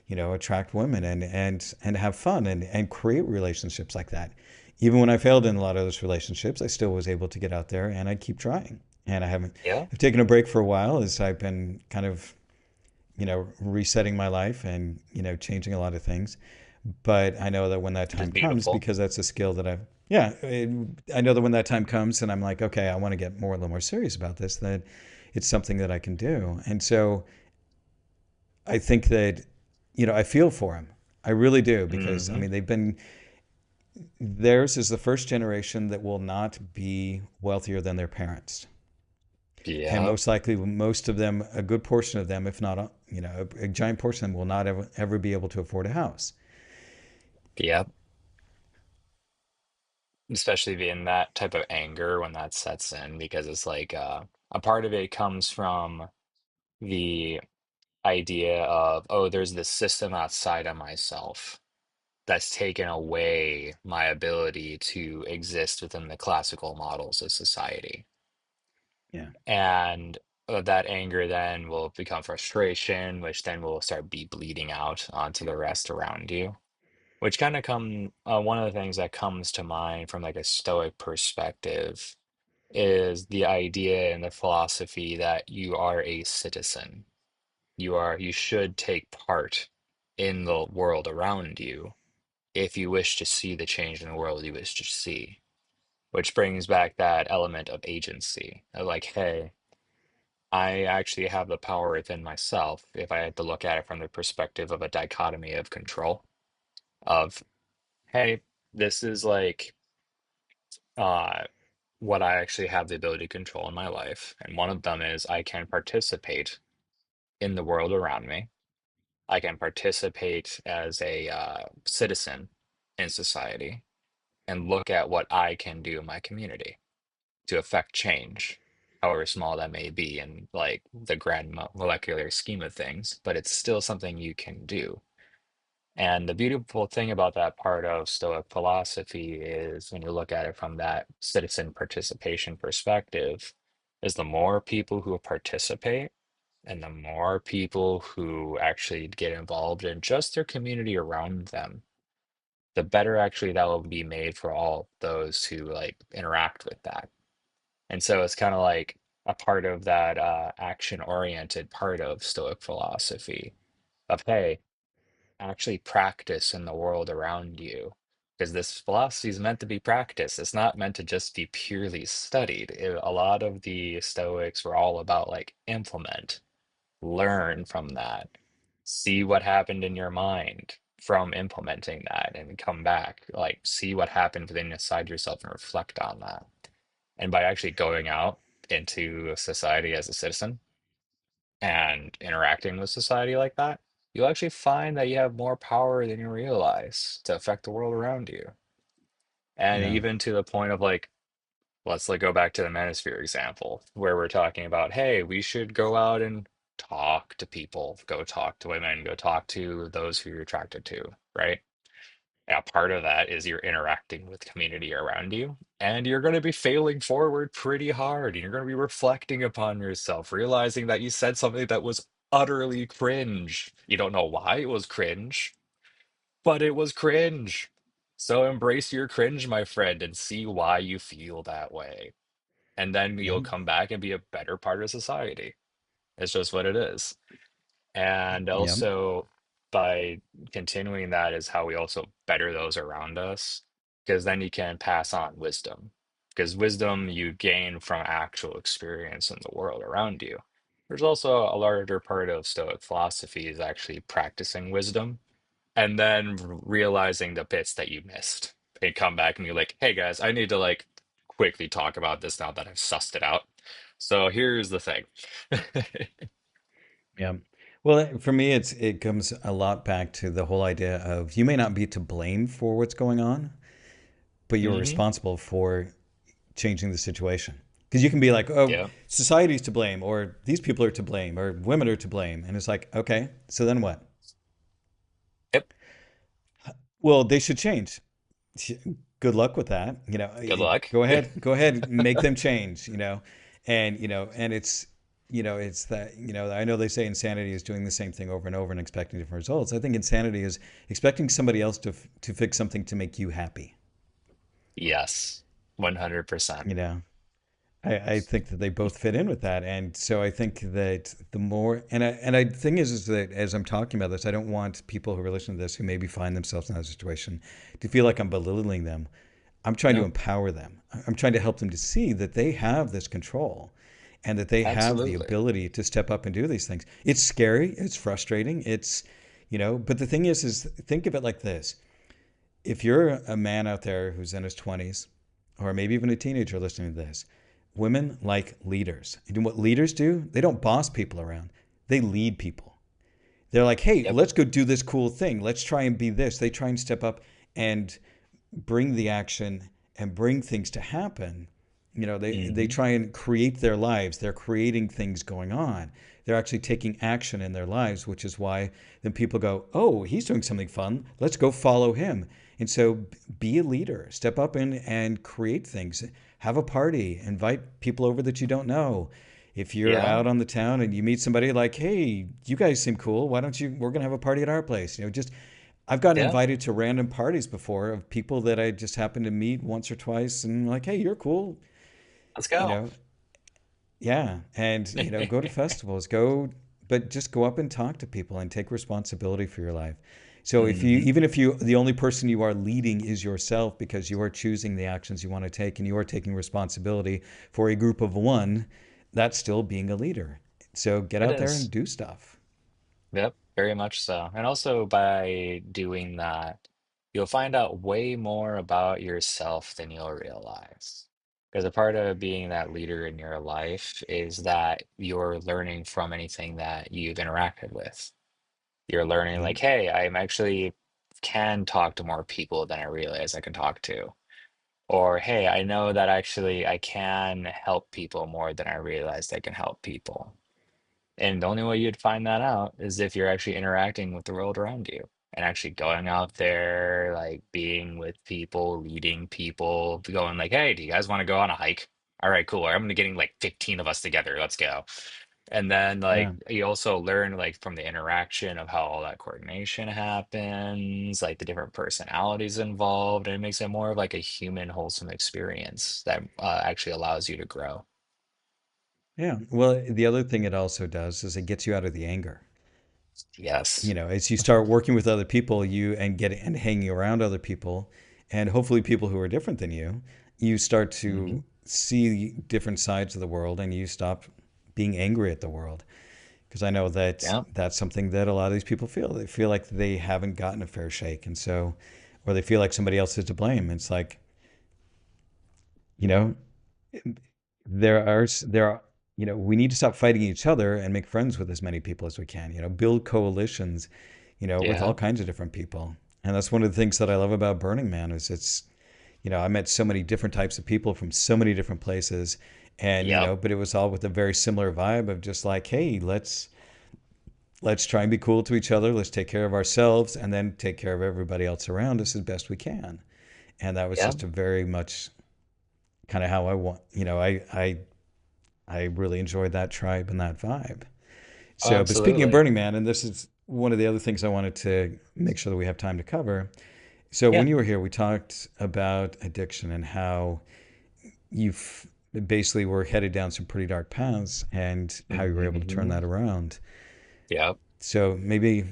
attract women and have fun and create relationships like that. Even when I failed in a lot of those relationships, I still was able to get out there and I keep trying. And Yeah, I've taken a break for a while as I've been kind of, resetting my life and, changing a lot of things. But I know that when that which is time comes, beautiful. because that's a skill that I know that when that time comes and I'm like, okay, I want to get more, a little more serious about this, that it's something that I can do. And so I think that, I feel for him. I really do, because I Hmm. mean, theirs is the first generation that will not be wealthier than their parents. And Yep. most likely, most of them, a good portion of them, if not, a giant portion of them will not ever be able to afford a house. Yep. Especially being that type of anger when that sets in, because it's like a part of it comes from the idea of, oh, there's this system outside of myself that's taken away my ability to exist within the classical models of society. Yeah. And that anger then will become frustration, which then will start be bleeding out onto the rest around you. Which kind of one of the things that comes to mind from like a Stoic perspective is the idea and the philosophy that you are a citizen. You should take part in the world around you if you wish to see the change in the world you wish to see. Which brings back that element of agency. Of like, hey, I actually have the power within myself if I had to look at it from the perspective of a dichotomy of control. Of, hey, this is like uh what I actually have the ability to control in my life. And one of them is I can participate in the world around me. I can participate as a citizen in society and look at what I can do in my community to affect change, however small that may be in like the grand molecular scheme of things, but it's still something you can do. And the beautiful thing about that part of Stoic philosophy is when you look at it from that citizen participation perspective, is the more people who participate and the more people who actually get involved in just their community around them, the better actually that will be made for all those who like interact with that. And so it's kind of like a part of that action-oriented part of Stoic philosophy of, hey, actually practice in the world around you. Because this philosophy is meant to be practiced. It's not meant to just be purely studied. A lot of the Stoics were all about like implement, learn from that, see what happened in your mind from implementing that, and come back, like see what happened within inside yourself and reflect on that. And by actually going out into society as a citizen and interacting with society like that, you'll actually find that you have more power than you realize to affect the world around you. And Yeah. even to the point of like, let's like go back to the manosphere example, where we're talking about, hey, we should go out and talk to people, go talk to women, go talk to those who you're attracted to, right? Yeah, part of that is you're interacting with community around you, and you're going to be failing forward pretty hard. And you're going to be reflecting upon yourself, realizing that you said something that was utterly cringe. You don't know why it was cringe, but it was cringe. So embrace your cringe, my friend, and see why you feel that way. And then Yeah. you'll come back and be a better part of society. It's just what it is. And Yeah. also, by continuing that is how we also better those around us, because then you can pass on wisdom. Because wisdom you gain from actual experience in the world around you. There's also a larger part of Stoic philosophy is actually practicing wisdom and then realizing the bits that you missed and come back and be like, hey guys, I need to like quickly talk about this now that I've sussed it out. So here's the thing. Yeah. Well, for me, it comes a lot back to the whole idea of you may not be to blame for what's going on, but you're Hmm. responsible for changing the situation. Because you can be like, oh, Yep. society's to blame, or these people are to blame, or women are to blame. And it's like, okay, so then what? Yep. Well, they should change. Good luck with that. Good luck. Go ahead, make them change, and it's that, I know they say insanity is doing the same thing over and over and expecting different results. I think insanity is expecting somebody else to fix something to make you happy, Yes. 100%. you know. I think that they both fit in with that, and so I think that the more and I thing is that as I'm talking about this, I don't want people who are listening to this who maybe find themselves in that situation to feel like I'm belittling them. I'm trying to Nope. empower them. I'm trying to help them to see that they have this control and that they have the Absolutely. ability to step up and do these things. It's scary, it's frustrating, but the thing is think of it like this. If you're a man out there who's in his 20s, or maybe even a teenager listening to this, women like leaders. And what leaders do, they don't boss people around, they lead people. They're like, hey, Yep. let's go do this cool thing. Let's try and be this. They try and step up and bring the action and bring things to happen. They Hmm. try and create their lives. They're creating things going on. They're actually taking action in their lives, which is why then people go, oh, he's doing something fun. Let's go follow him. And so be a leader, step up and create things. Have a party, invite people over that you don't know. If you're Yeah. out on the town and you meet somebody like, hey, you guys seem cool. Why don't you, we're going to have a party at our place. Just I've gotten Yeah. invited to random parties before of people that I just happened to meet once or twice and like, hey, you're cool, Let's you go. know. Yeah, and go to festivals, but just go up and talk to people and take responsibility for your life. So Hmm. even if the only person you are leading is yourself because you are choosing the actions you want to take and you are taking responsibility for a group of one, that's still being a leader. So get It out there and is. do stuff. Yep, very much so. And also by doing that, you'll find out way more about yourself than you'll realize. Because a part of being that leader in your life is that you're learning from anything that you've interacted with. You're learning Yeah. like, hey, I'm actually can talk to more people than I realize I can talk to. Or, hey, I know that actually I can help people more than I realized I can help people. And the only way you'd find that out is if you're actually interacting with the world around you and actually going out there, like being with people, leading people, going like, hey, do you guys want to go on a hike? All right, cool. I'm gonna getting like 15 of us together. Let's go. And then like Yeah. you also learn like from the interaction of how all that coordination happens, like the different personalities involved, and it makes it more of like a human wholesome experience that actually allows you to grow. Yeah. Well, the other thing it also does is it gets you out of the anger. Yes. As you start working with other people, and hanging around other people, and hopefully people who are different than you start Hmm. to see different sides of the world, and you stop being angry at the world. Because I know that Yeah. that's something that a lot of these people feel. They feel like they haven't gotten a fair shake, and so, or they feel like somebody else is to blame. It's like, you know, there are we need to stop fighting each other and make friends with as many people as we can, build coalitions, with all Yeah. kinds of different people. And that's one of the things that I love about Burning Man is I met so many different types of people from so many different places, and Yep. but it was all with a very similar vibe of just like, hey, let's try and be cool to each other, let's take care of ourselves and then take care of everybody else around us as best we can. And that was Yep. just a very much kind of how I want, I really enjoyed that tribe and that vibe. Oh, So, but speaking of absolutely. Burning Man, and this is one of the other things I wanted to make sure that we have time to cover. So, Yeah. when you were here, we talked about addiction and how you basically were headed down some pretty dark paths and how you were able to turn Hmm. that around. Yep. So, maybe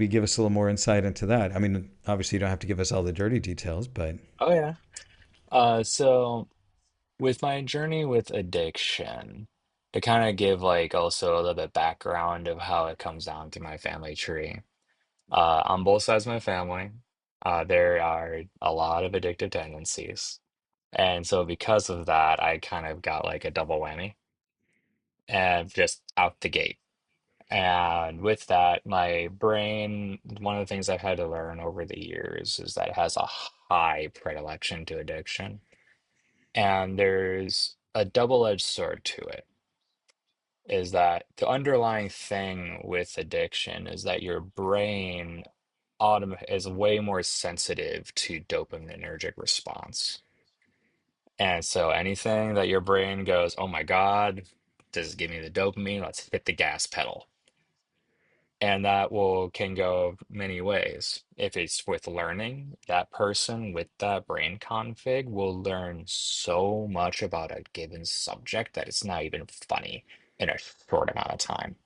give us a little more insight into that. I mean, obviously, you don't have to give us all the dirty details, but Oh, yeah. So with my journey with addiction, to kind of give like also a little bit background of how it comes down through my family tree. On both sides of my family, there are a lot of addictive tendencies. And so because of that, I kind of got like a double whammy and just out the gate. And with that, my brain, one of the things I've had to learn over the years is that it has a high predilection to addiction. And there's a double-edged sword to it is that the underlying thing with addiction is that your brain is way more sensitive to dopaminergic response. And so anything that your brain goes, oh my God, this is giving me the dopamine, let's hit the gas pedal. And that will can go many ways. If it's with learning, that person with that brain config will learn so much about a given subject that it's not even funny in a short amount of time.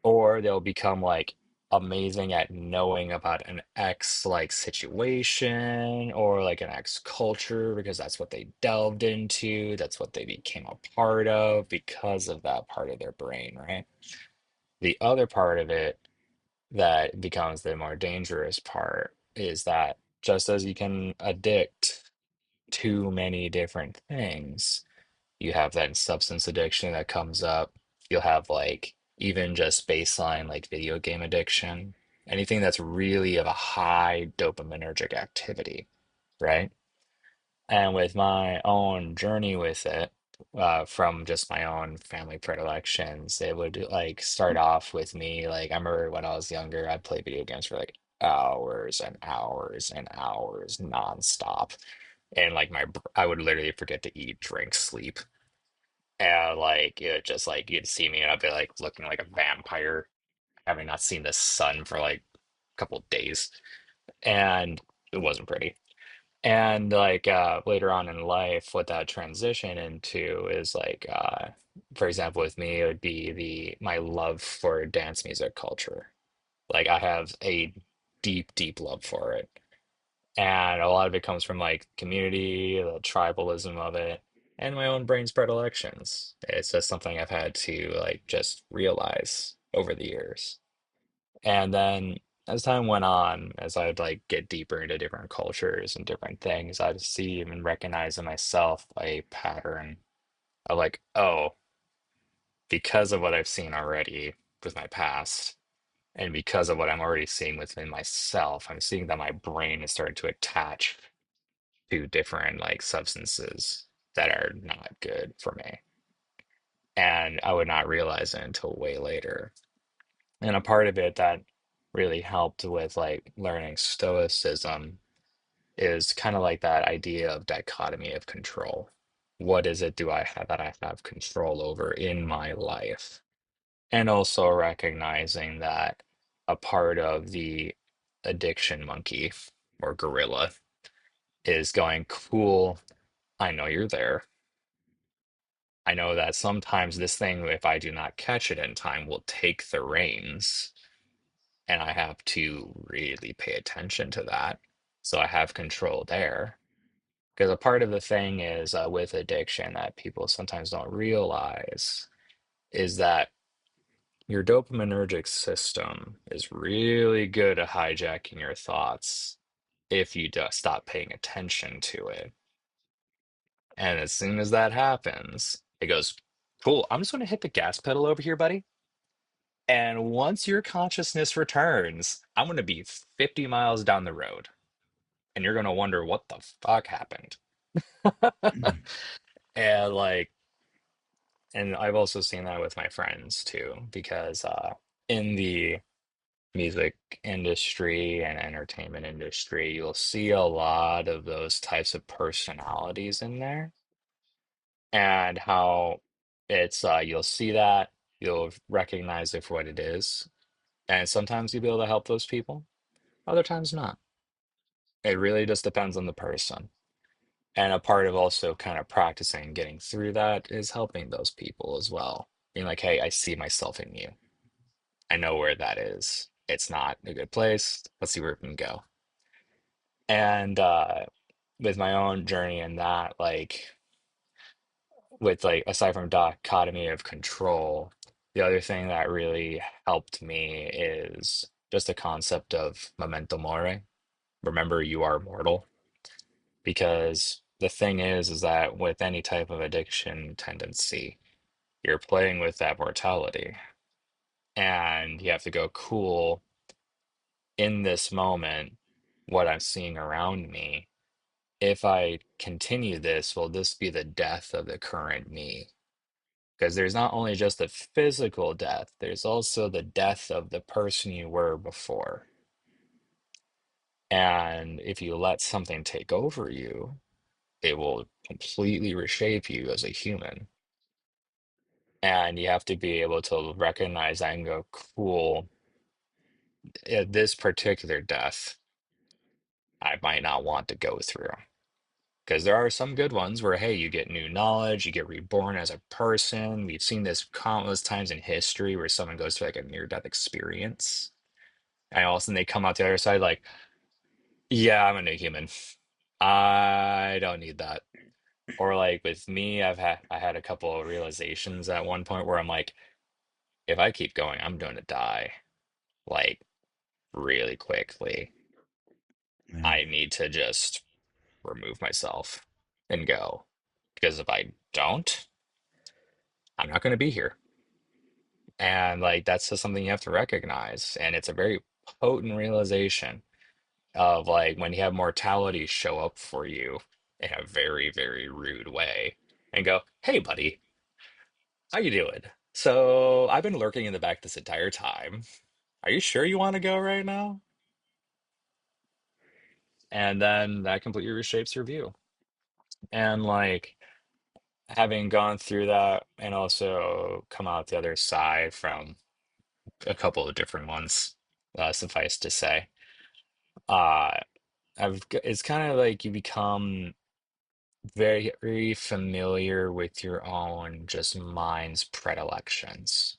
Or they'll become like amazing at knowing about an X like situation or like an X culture because that's what they delved into, that's what they became a part of because of that part of their brain, right? The other part of it that becomes the more dangerous part is that just as you can addict too many different things, you have that substance addiction that comes up. You'll have like even just baseline like video game addiction, anything that's really of a high dopaminergic activity, right? And with my own journey with it, from just my own family predilections, it would like start off with me. Like, I remember when I was younger, I'd play video games for like hours and hours and hours nonstop. And like I would literally forget to eat, drink, sleep. And like it just like you'd see me and I'd be like looking like a vampire, having not seen the sun for like a couple of days. And it wasn't pretty. And like later on in life, what that transition into is like for example, with me, it would be the my love for dance music culture. Like I have a deep, deep love for it. And a lot of it comes from like community, the tribalism of it, and my own brain's predilections. It's just something I've had to like just realize over the years. And then as time went on, as I would like get deeper into different cultures and different things, I'd see and recognize in myself a pattern of like, oh, because of what I've seen already with my past, and because of what I'm already seeing within myself, I'm seeing that my brain is starting to attach to different like substances that are not good for me. And I would not realize it until way later. And a part of it that really helped with like learning stoicism is kind of like that idea of dichotomy of control. What is it do I have that I have control over in my life? And also recognizing that a part of the addiction monkey or gorilla is going, cool, I know you're there. I know that sometimes this thing, if I do not catch it in time, will take the reins, and I have to really pay attention to that. So I have control there. Because a part of the thing is with addiction that people sometimes don't realize is that your dopaminergic system is really good at hijacking your thoughts if you just stop paying attention to it. And as soon as that happens, it goes, cool, I'm just going to hit the gas pedal over here, buddy. And once your consciousness returns, I'm going to be 50 miles down the road. And you're going to wonder what the fuck happened. And like, and I've also seen that with my friends too, because in the music industry and entertainment industry, you'll see a lot of those types of personalities in there, and how it's you'll see that, you'll recognize it for what it is, and sometimes you'll be able to help those people, other times not. It really just depends on the person. And a part of also kind of practicing getting through that is helping those people as well. Being like, hey, I see myself in you. I know where that is. It's not a good place. Let's see where we can go. And with my own journey in that, like with like aside from dichotomy of control, the other thing that really helped me is just the concept of memento mori. Remember, you are mortal. Because the thing is that with any type of addiction tendency, you're playing with that mortality. And you have to go, cool, in this moment, what I'm seeing around me if I continue this, will this be the death of the current me? Because there's not only just the physical death, there's also the death of the person you were before. And if you let something take over you, it will completely reshape you as a human. And you have to be able to recognize that and go, cool, this particular death, I might not want to go through. Because there are some good ones where, hey, you get new knowledge, you get reborn as a person. We've seen this countless times in history where someone goes through like a near-death experience. And all of a sudden they come out the other side like, yeah, I'm a new human. I don't need that. Or like with me, I had a couple of realizations at one point where I'm like, if I keep going, I'm going to die like really quickly. Yeah. I need to just remove myself and go. Because if I don't, I'm not going to be here. And like that's just something you have to recognize. And it's a very potent realization of like when you have mortality show up for you in a very, very rude way and go, hey, buddy, how you doing? So I've been lurking in the back this entire time. Are you sure you want to go right now? And then that completely reshapes your view. And like having gone through that and also come out the other side from a couple of different ones, suffice to say, uh, it's kind of like you become very, very familiar with your own just mind's predilections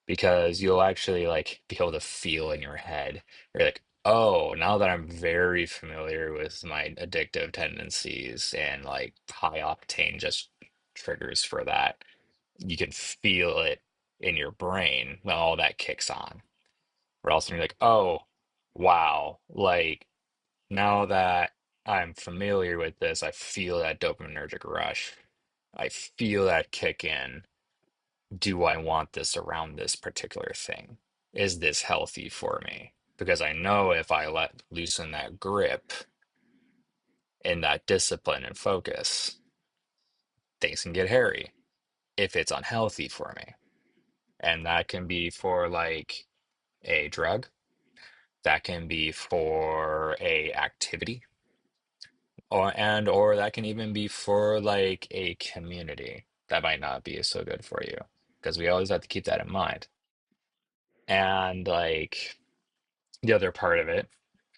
because you'll actually like be able to feel in your head. You're like, oh, now that I'm very familiar with my addictive tendencies and like high octane just triggers for that, you can feel it in your brain when all that kicks on. Or else you're like, oh, wow, like now that I'm familiar with this, I feel that dopaminergic rush. I feel that kick in. Do I want this around this particular thing? Is this healthy for me? Because I know if I let loosen that grip and that discipline and focus, things can get hairy if it's unhealthy for me. And that can be for like a drug, that can be for a activity, or that can even be for like a community that might not be so good for you. Because we always have to keep that in mind. And like the other part of it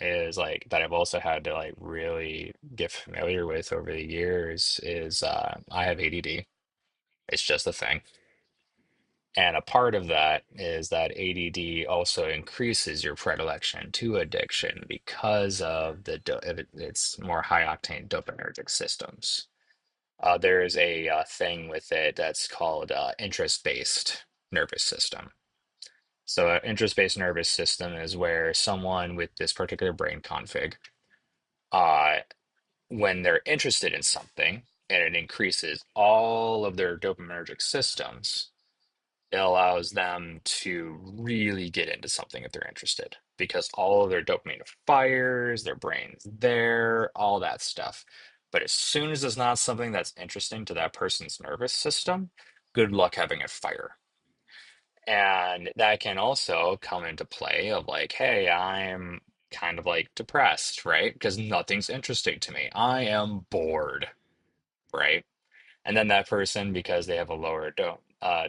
is like that I've also had to like really get familiar with over the years is I have ADD. It's just a thing. And a part of that is that ADD also increases your predilection to addiction because of its more high octane dopaminergic systems. There's a thing with it that's called interest-based nervous system. So, an interest-based nervous system is where someone with this particular brain config, uh, when they're interested in something and it increases all of their dopaminergic systems, it allows them to really get into something if they're interested because all of their dopamine fires, their brain's there, all that stuff. But as soon as it's not something that's interesting to that person's nervous system, good luck having it fire. And that can also come into play of like, hey, I'm kind of like depressed, right? Because nothing's interesting to me. I am bored, right? And then that person, because they have a lower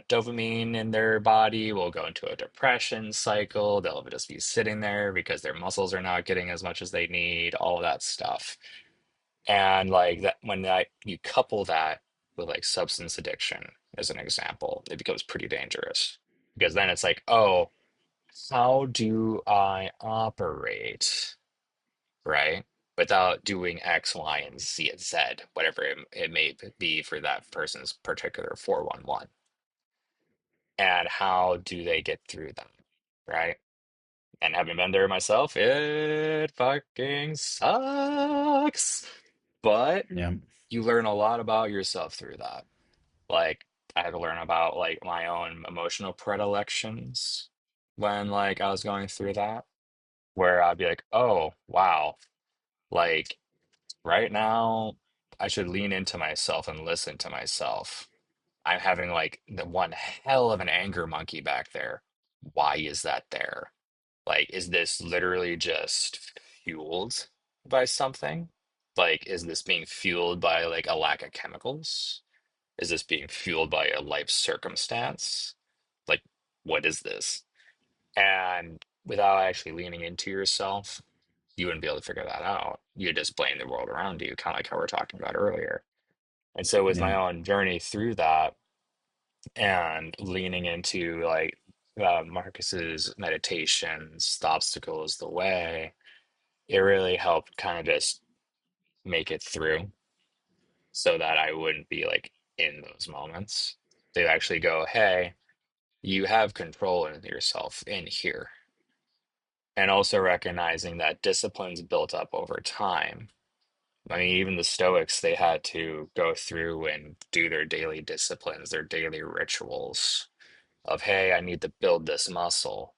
dopamine in their body, will go into a depression cycle. They'll just be sitting there because their muscles are not getting as much as they need, all of that stuff. And like that, when that you couple that with like substance addiction, as an example, it becomes pretty dangerous because then it's like, oh, how do I operate, right? Without doing X, Y, and Z and Z, whatever it may be for that person's particular 411. And how do they get through that, right? And having been there myself, it fucking sucks. But Yeah. you learn a lot about yourself through that. Like, I had to learn about like my own emotional predilections when like I was going through that, where I'd be like, oh, wow, like right now, I should lean into myself and listen to myself. I'm having like the one hell of an anger monkey back there. Why is that there? Like, is this literally just fueled by something? Like, is this being fueled by like a lack of chemicals? Is this being fueled by a life circumstance? Like, what is this? And without actually leaning into yourself, you wouldn't be able to figure that out. You just blame the world around you, kind of like how we are talking about earlier. And so, with Yeah. my own journey through that and leaning into like Marcus's meditations, the obstacle is the way, it really helped kind of just make it through so that I wouldn't be like in those moments. To actually go, hey, you have control in yourself in here. And also recognizing that discipline's built up over time. I mean, even the Stoics, they had to go through and do their daily disciplines, their daily rituals of, hey, I need to build this muscle.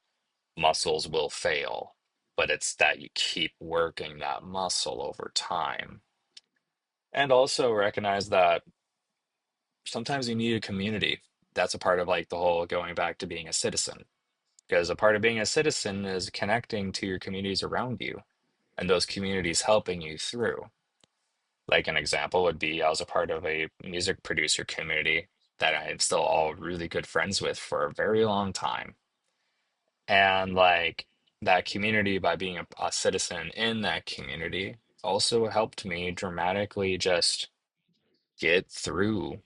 Muscles will fail, but it's that you keep working that muscle over time. And also recognize that sometimes you need a community. That's a part of like the whole going back to being a citizen, because a part of being a citizen is connecting to your communities around you and those communities helping you through. Like an example would be I was a part of a music producer community that I'm still all really good friends with for a very long time. And like that community, by being a citizen in that community, also helped me dramatically just get through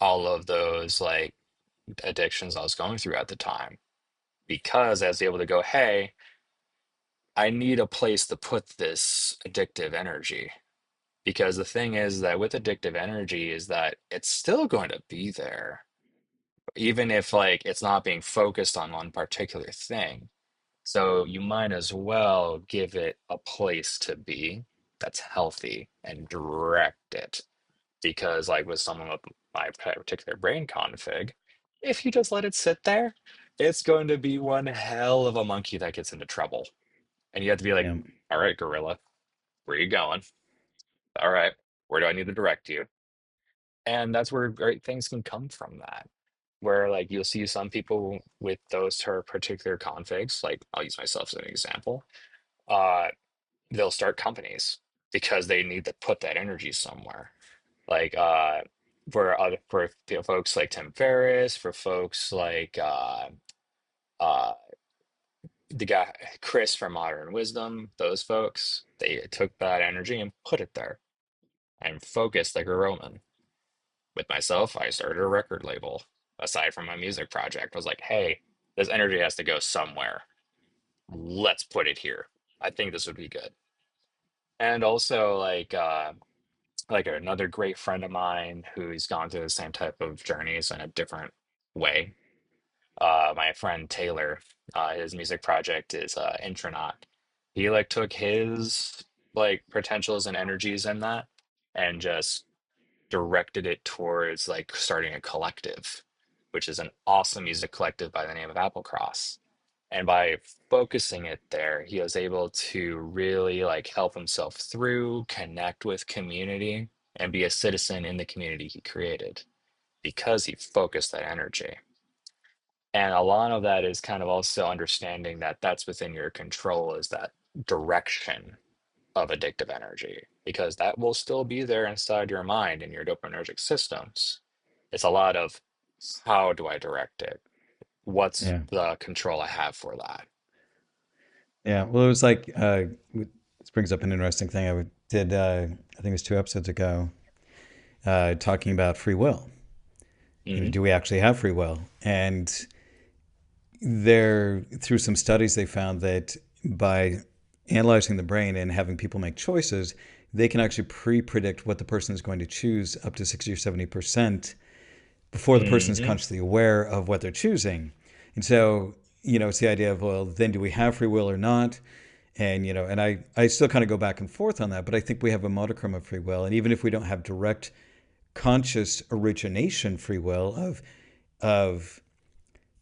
all of those like addictions I was going through at the time. Because I was able to go, hey, I need a place to put this addictive energy. Because the thing is that with addictive energy is that it's still going to be there, even if like it's not being focused on one particular thing. So you might as well give it a place to be that's healthy and direct it. Because like with someone with my particular brain config, if you just let it sit there, it's going to be one hell of a monkey that gets into trouble. And you have to be like, Yeah. all right, gorilla, where are you going? All right, where do I need to direct you? And that's where great things can come from that. Where like you'll see some people with those her particular configs, like I'll use myself as an example, uh, they'll start companies because they need to put that energy somewhere. Like for folks like Tim Ferriss, for folks like uh the guy Chris from Modern Wisdom, those folks, they took that energy and put it there and focused like a Roman. With myself, I started a record label. Aside from my music project, I was like, hey, this energy has to go somewhere. Let's put it here. I think this would be good. And also like another great friend of mine who's gone through the same type of journeys in a different way. My friend Taylor, his music project is Intronaut. He like took his like potentials and energies in that and just directed it towards like starting a collective, which is an awesome music collective by the name of Applecross. And by focusing it there, he was able to really like help himself through, connect with community, and be a citizen in the community he created because he focused that energy. And a lot of that is kind of also understanding that that's within your control is that direction of addictive energy, because that will still be there inside your mind and your dopaminergic systems. It's a lot of how do I direct it? What's Yeah. the control I have for that? Yeah. Well, it was like, this brings up an interesting thing did, I think it was 2 episodes ago, talking about free will. Hmm. Do we actually have free will? And through some studies, they found that by analyzing the brain and having people make choices, they can actually pre-predict what the person is going to choose up to 60 or 70% before the person is Hmm. consciously aware of what they're choosing. And so, it's the idea of, well, then do we have free will or not? And, and I still kind of go back and forth on that, but I think we have a modicum of free will. And even if we don't have direct conscious origination free will of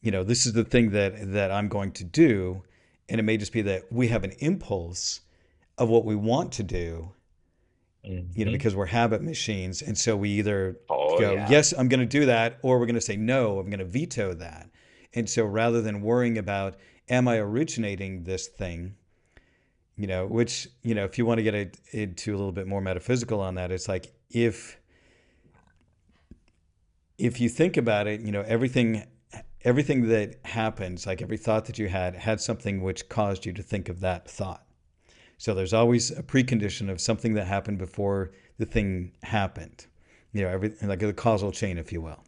this is the thing that I'm going to do, and it may just be that we have an impulse of what we want to do, Hmm. because we're habit machines. And so we either Oh go, yeah. yes, I'm going to do that, or we're going to say, no, I'm going to veto that. And so rather than worrying about, am I originating this thing, which, if you want to get into a little bit more metaphysical on that, it's like if you think about it, everything that happens, like every thought that you had something which caused you to think of that thought. So there's always a precondition of something that happened before the thing happened. Like a causal chain, if you will.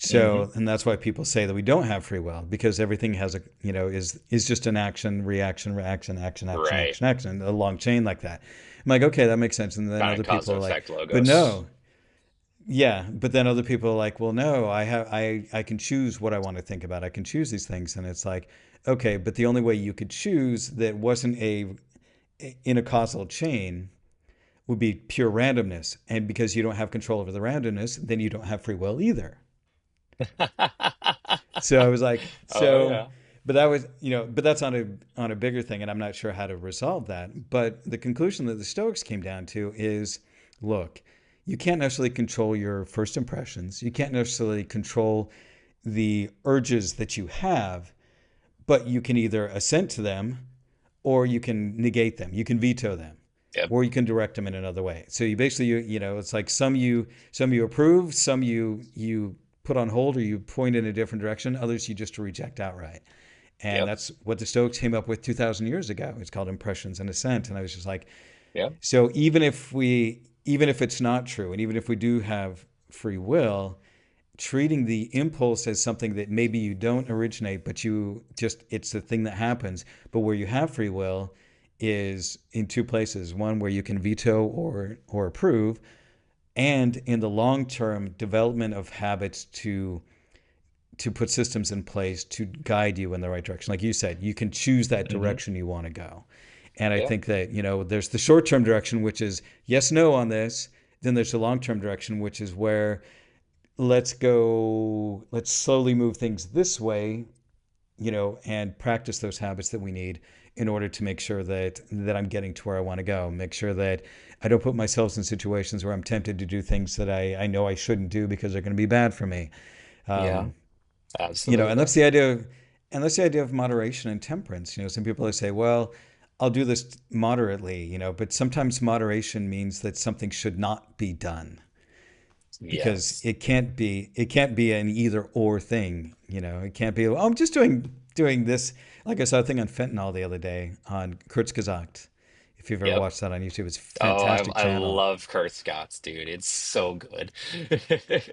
Hmm. So, and that's why people say that we don't have free will, because everything has is just an action, reaction, reaction, action, action, Right. action, action, a long chain like that. I'm like, okay, that makes sense. And then Kind of other cause people and are like, effect but logos. no, yeah, but then other people are like, well, no, I can choose what I want to think about. I can choose these things, and it's like, okay, but the only way you could choose that wasn't a in a causal chain would be pure randomness, and because you don't have control over the randomness, then you don't have free will either. So I was like, Oh so, yeah. but that was, but that's on a bigger thing, and I'm not sure how to resolve that. But the conclusion that the Stoics came down to is, look, you can't necessarily control your first impressions. You can't necessarily control the urges that you have, but you can either assent to them or you can negate them. You can veto them, Yep. or you can direct them in another way. So you basically, it's like some you approve, some you put on hold or you point in a different direction. Others you just reject outright. And Yep. that's what the Stoics came up with 2,000 years ago. It's called impressions and assent. And I was just like, Yep. so even if it's not true, and even if we do have free will, treating the impulse as something that maybe you don't originate, but it's the thing that happens. But where you have free will is in two places: one where you can veto or approve, and in the long term development of habits to put systems in place to guide you in the right direction. Like you said, you can choose that Hmm. direction you want to go. And I Yep. think that, there's the short term direction, which is yes, no on this. Then there's the long term direction, which is where let's slowly move things this way, and practice those habits that we need in order to make sure that I'm getting to where I want to go. Make sure that I don't put myself in situations where I'm tempted to do things that I know I shouldn't do because they're going to be bad for me. Yeah. Um, and Absolutely. that's the idea of moderation and temperance. Some people say, well, I'll do this moderately, but sometimes moderation means that something should not be done because Yes. it can't be an either or thing. It can't be, oh, I'm just doing this. Like I saw a thing on fentanyl the other day on Kurzgesagt. If you've ever Yep. watched that on YouTube, it's a Oh, fantastic I channel. love Kurt Scott's, dude. It's so good.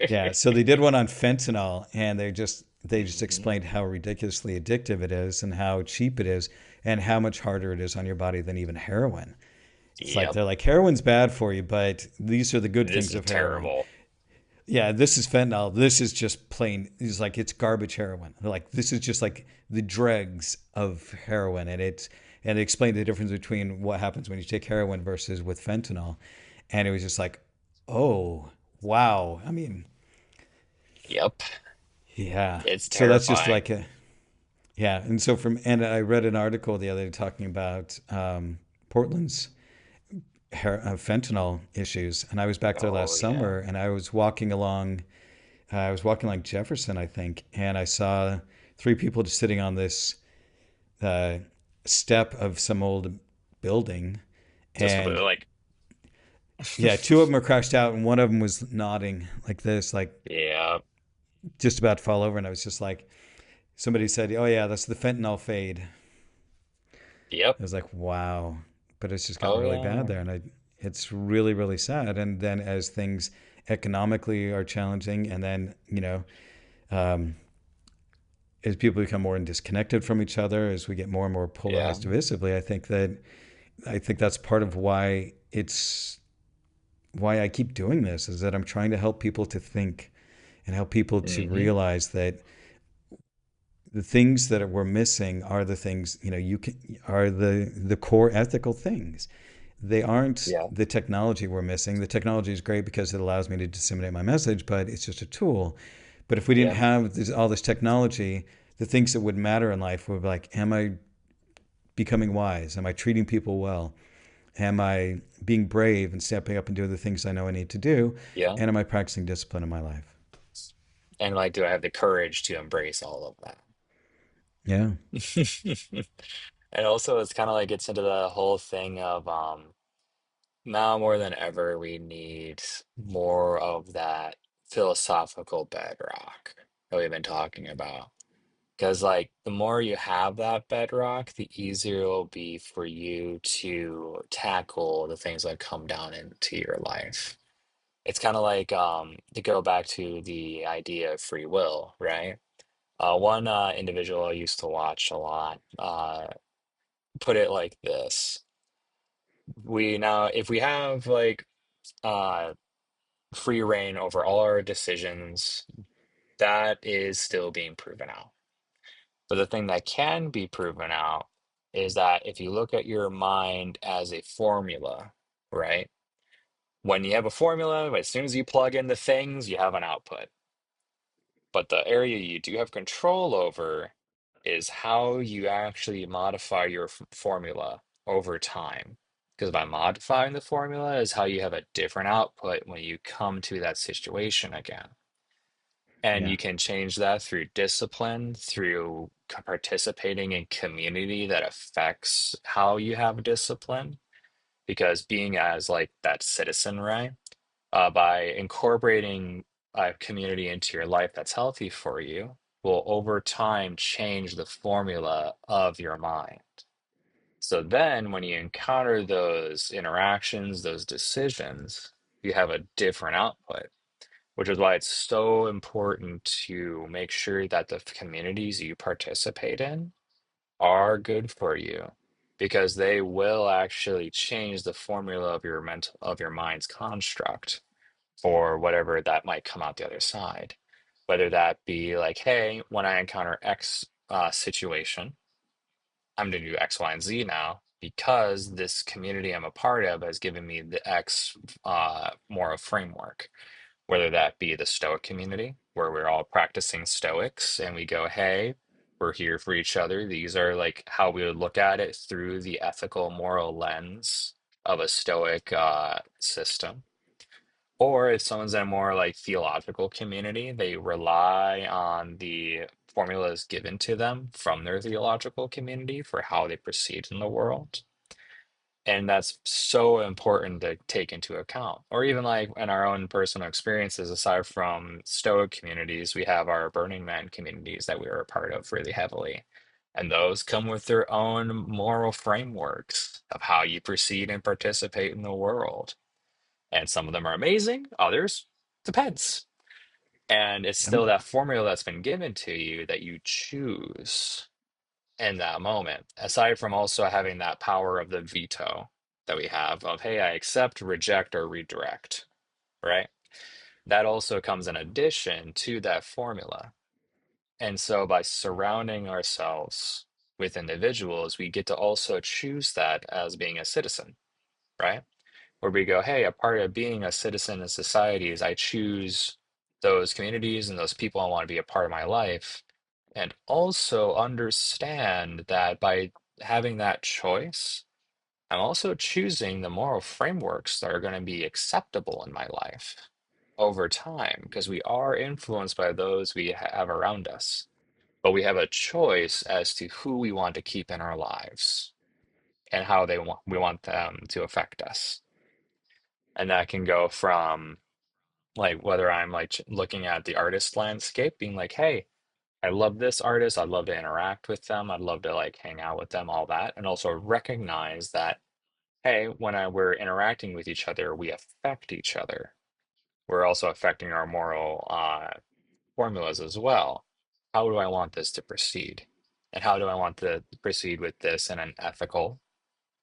Yeah, so they did one on fentanyl, and they just Hmm. explained how ridiculously addictive it is, and how cheap it is, and how much harder it is on your body than even heroin. It's like Yep. they're like, heroin's bad for you, but these are the good This things is of heroin. terrible. Yeah, this is fentanyl. This is just plain. It's like it's garbage heroin. They're like, this is just like the dregs of heroin, and they explained the difference between what happens when you take heroin versus with fentanyl, and it was just like, oh wow. I mean, Yep. yeah. It's So that's just terrifying. like yeah. And I read an article the other day talking about Portland's fentanyl issues, and I was back there Oh last yeah. summer, and I was walking along Jefferson, I think, and I saw three people just sitting on this uh, step of some old building, Just with and like yeah, two of them were crashed out, and one of them was nodding like this, like yeah. just about to fall over. And I was just like, somebody said, "Oh yeah, that's the fentanyl fade." Yep. I was like, "Wow," but it's just gotten Oh really bad yeah. there, and it's really really sad. And then as things economically are challenging, and then um, as people become more disconnected from each other, as we get more and more Yeah. polarized divisively, I think that's part of why I keep doing this is that I'm trying to help people to think and help people to Hmm. realize that the things that we're missing are the things you can are the core ethical things. They aren't Yeah. the technology we're missing. The technology is great because it allows me to disseminate my message, but it's just a tool. But if we didn't Yeah. have all this technology, the things that would matter in life would be like, am I becoming wise? Am I treating people well? Am I being brave and stepping up and doing the things I know I need to do? Yeah. And am I practicing discipline in my life? And like, do I have the courage to embrace all of that? Yeah. And also, it's kind of like gets into the whole thing of now more than ever, we need more of that philosophical bedrock that we've been talking about. Because, like, the more you have that bedrock, the easier it will be for you to tackle the things that come down into your life. It's kind of like to go back to the idea of free will, right? One individual I used to watch a lot put it like this. We now, if we have like uh, free reign over all our decisions, that is still being proven out. But the thing that can be proven out is that if you look at your mind as a formula, right? When you have a formula, as soon as you plug in the things, you have an output. But the area you do have control over is how you actually modify your formula over time. Because by modifying the formula is how you have a different output when you come to that situation again. And Yeah. you can change that through discipline, through participating in community that affects how you have discipline. Because being as like that citizen, right? By incorporating a community into your life that's healthy for you will over time change the formula of your mind. So then when you encounter those interactions, those decisions, you have a different output, which is why it's so important to make sure that the communities you participate in are good for you because they will actually change the formula of your mental of your mind's construct for whatever that might come out the other side. Whether that be like, hey, when I encounter X situation, I'm going to do X, Y, and Z now because this community I'm a part of has given me the X moral framework. Whether that be the Stoic community, where we're all practicing Stoics and we go, hey, we're here for each other. These are like how we would look at it through the ethical, moral lens of a Stoic system. Or if someone's in a more like theological community, they rely on the formulas given to them from their theological community for how they proceed in the world. And that's so important to take into account. Or even like in our own personal experiences, aside from Stoic communities, we have our Burning Man communities that we are a part of really heavily. And those come with their own moral frameworks of how you proceed and participate in the world. And some of them are amazing, others depends. And it's Yep. still that formula that's been given to you that you choose in that moment, aside from also having that power of the veto that we have of, hey, I accept, reject, or redirect, right? That also comes in addition to that formula. And so by surrounding ourselves with individuals, we get to also choose that as being a citizen, right? Where we go, hey, a part of being a citizen in society is I choose those communities and those people I want to be a part of my life. And also understand that by having that choice, I'm also choosing the moral frameworks that are going to be acceptable in my life over time, because we are influenced by those we have around us. But we have a choice as to who we want to keep in our lives and how we want them to affect us. And that can go from like whether I'm like looking at the artist landscape, being like, hey, I love this artist. I'd love to interact with them. I'd love to like hang out with them, all that. And also recognize that, hey, we're interacting with each other, we affect each other. We're also affecting our moral formulas as well. How do I want this to proceed? And how do I want to proceed with this in an ethical,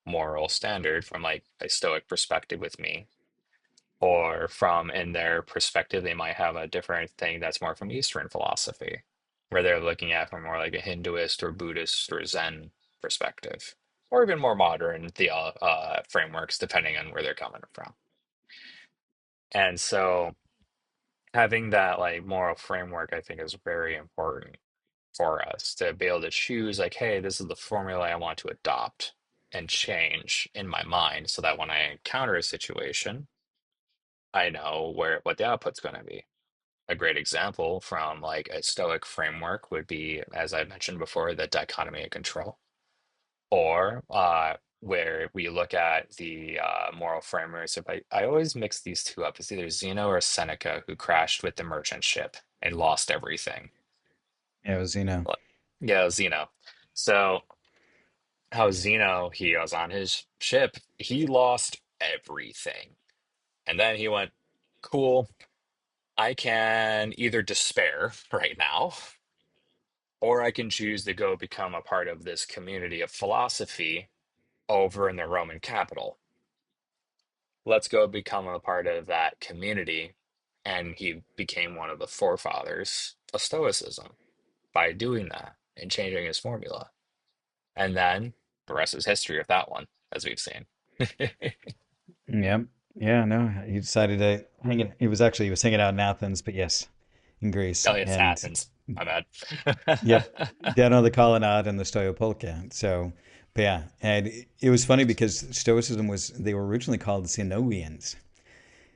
moral standard from like a Stoic perspective with me? Or from in their perspective, they might have a different thing that's more from Eastern philosophy, where they're looking at from more like a Hinduist or Buddhist or Zen perspective, or even more modern frameworks, depending on where they're coming from. And so having that like moral framework, I think, is very important for us to be able to choose, like, hey, this is the formula I want to adopt. and change in my mind so that when I encounter a situation, I know where what the output's going to be. A great example from like a Stoic framework would be, as I mentioned before, the dichotomy of control, or where we look at the moral frameworks. If I always mix these two up, it's either Zeno or Seneca who crashed with the merchant ship and lost everything. Yeah, it was, Yeah, Zeno. So how Zeno, he was on his ship, he lost everything. And then he went, cool, I can either despair right now, or I can choose to go become a part of this community of philosophy over in the Roman capital. Let's go become a part of that community. And he became one of the forefathers of Stoicism by doing that and changing his formula. And then the rest is history with that one, as we've seen. yep. Yeah, no, he decided to hang it. He was hanging out in Athens, but yes, in Greece. Oh, it's And Athens. My bad. yep, down on the colonnade and the Stoiopolka. So, but yeah, and it was funny because Stoicism was, they were originally called Zenoians,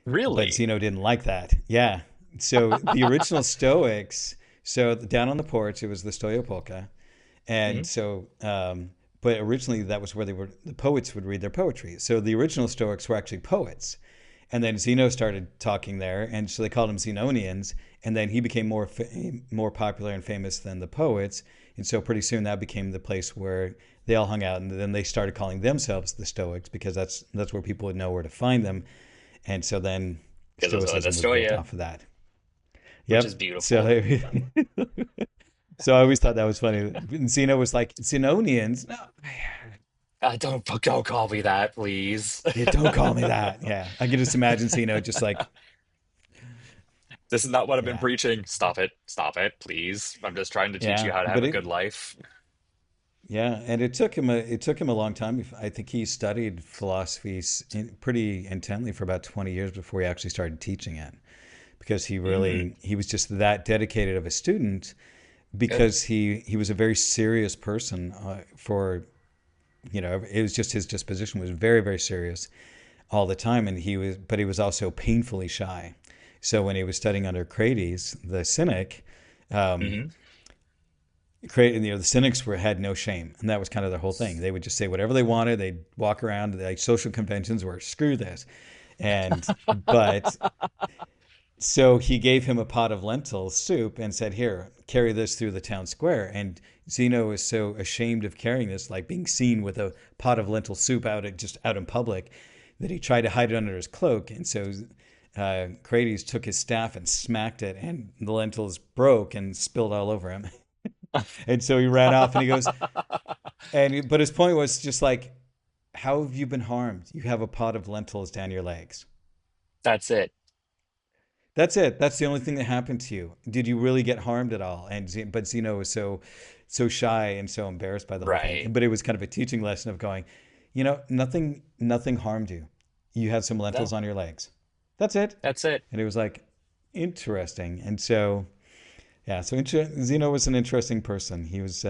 but Really? Zeno didn't like that. Yeah. So the original Stoics, so down on the porch, it was the Stoiopolka. And Mhm. so, but originally that was where the poets would read their poetry. So the original Stoics were actually poets. And then Zeno started talking there, and so they called him Zenonians. And then he became more popular and famous than the poets. And so pretty soon that became the place where they all hung out. And then they started calling themselves the Stoics because that's where people would know where to find them. And so then Because of Stoicism was built Astoria, off of that. which is Yep. beautiful. So so I always thought that was funny. Zeno was like, Zenonians? No, Don't call me that, please. yeah, don't call me that. Yeah. I can just imagine Zeno just like, This is not what I've been yeah, preaching. Stop it. Stop it, please. I'm just trying to teach you yeah. how to have But a good life. yeah, and it took him a long time. I think he studied philosophy pretty intently for about 20 years before he actually started teaching it because Mm, he was just that dedicated of a student good. because he was a very serious person for, it was just his disposition was very, very serious all the time. And but he was also painfully shy. So when he was studying under Crates, the cynic, um, Hmm. the cynics had no shame, and that was kind of their whole thing. They would just say whatever they wanted. They'd walk around like social conventions were screw this, and but so he gave him a pot of lentil soup and said, "Here, carry this through the town square." And Zeno was so ashamed of carrying this, like being seen with a pot of lentil soup just out in public, that he tried to hide it under his cloak. And so Crates took his staff and smacked it, and the lentils broke and spilled all over him. And so he ran off, and he goes, but his point was just like, "How have you been harmed? You have a pot of lentils down your legs." That's it. That's it. That's the only thing that happened to you. Did you really get harmed at all? But Zeno was so shy and so embarrassed by the whole thing. Right. But it was kind of a teaching lesson of going, nothing harmed you. You had some lentils No, on your legs. That's it. that's it. And it was like interesting. And so yeah, so Zeno was an interesting person. He was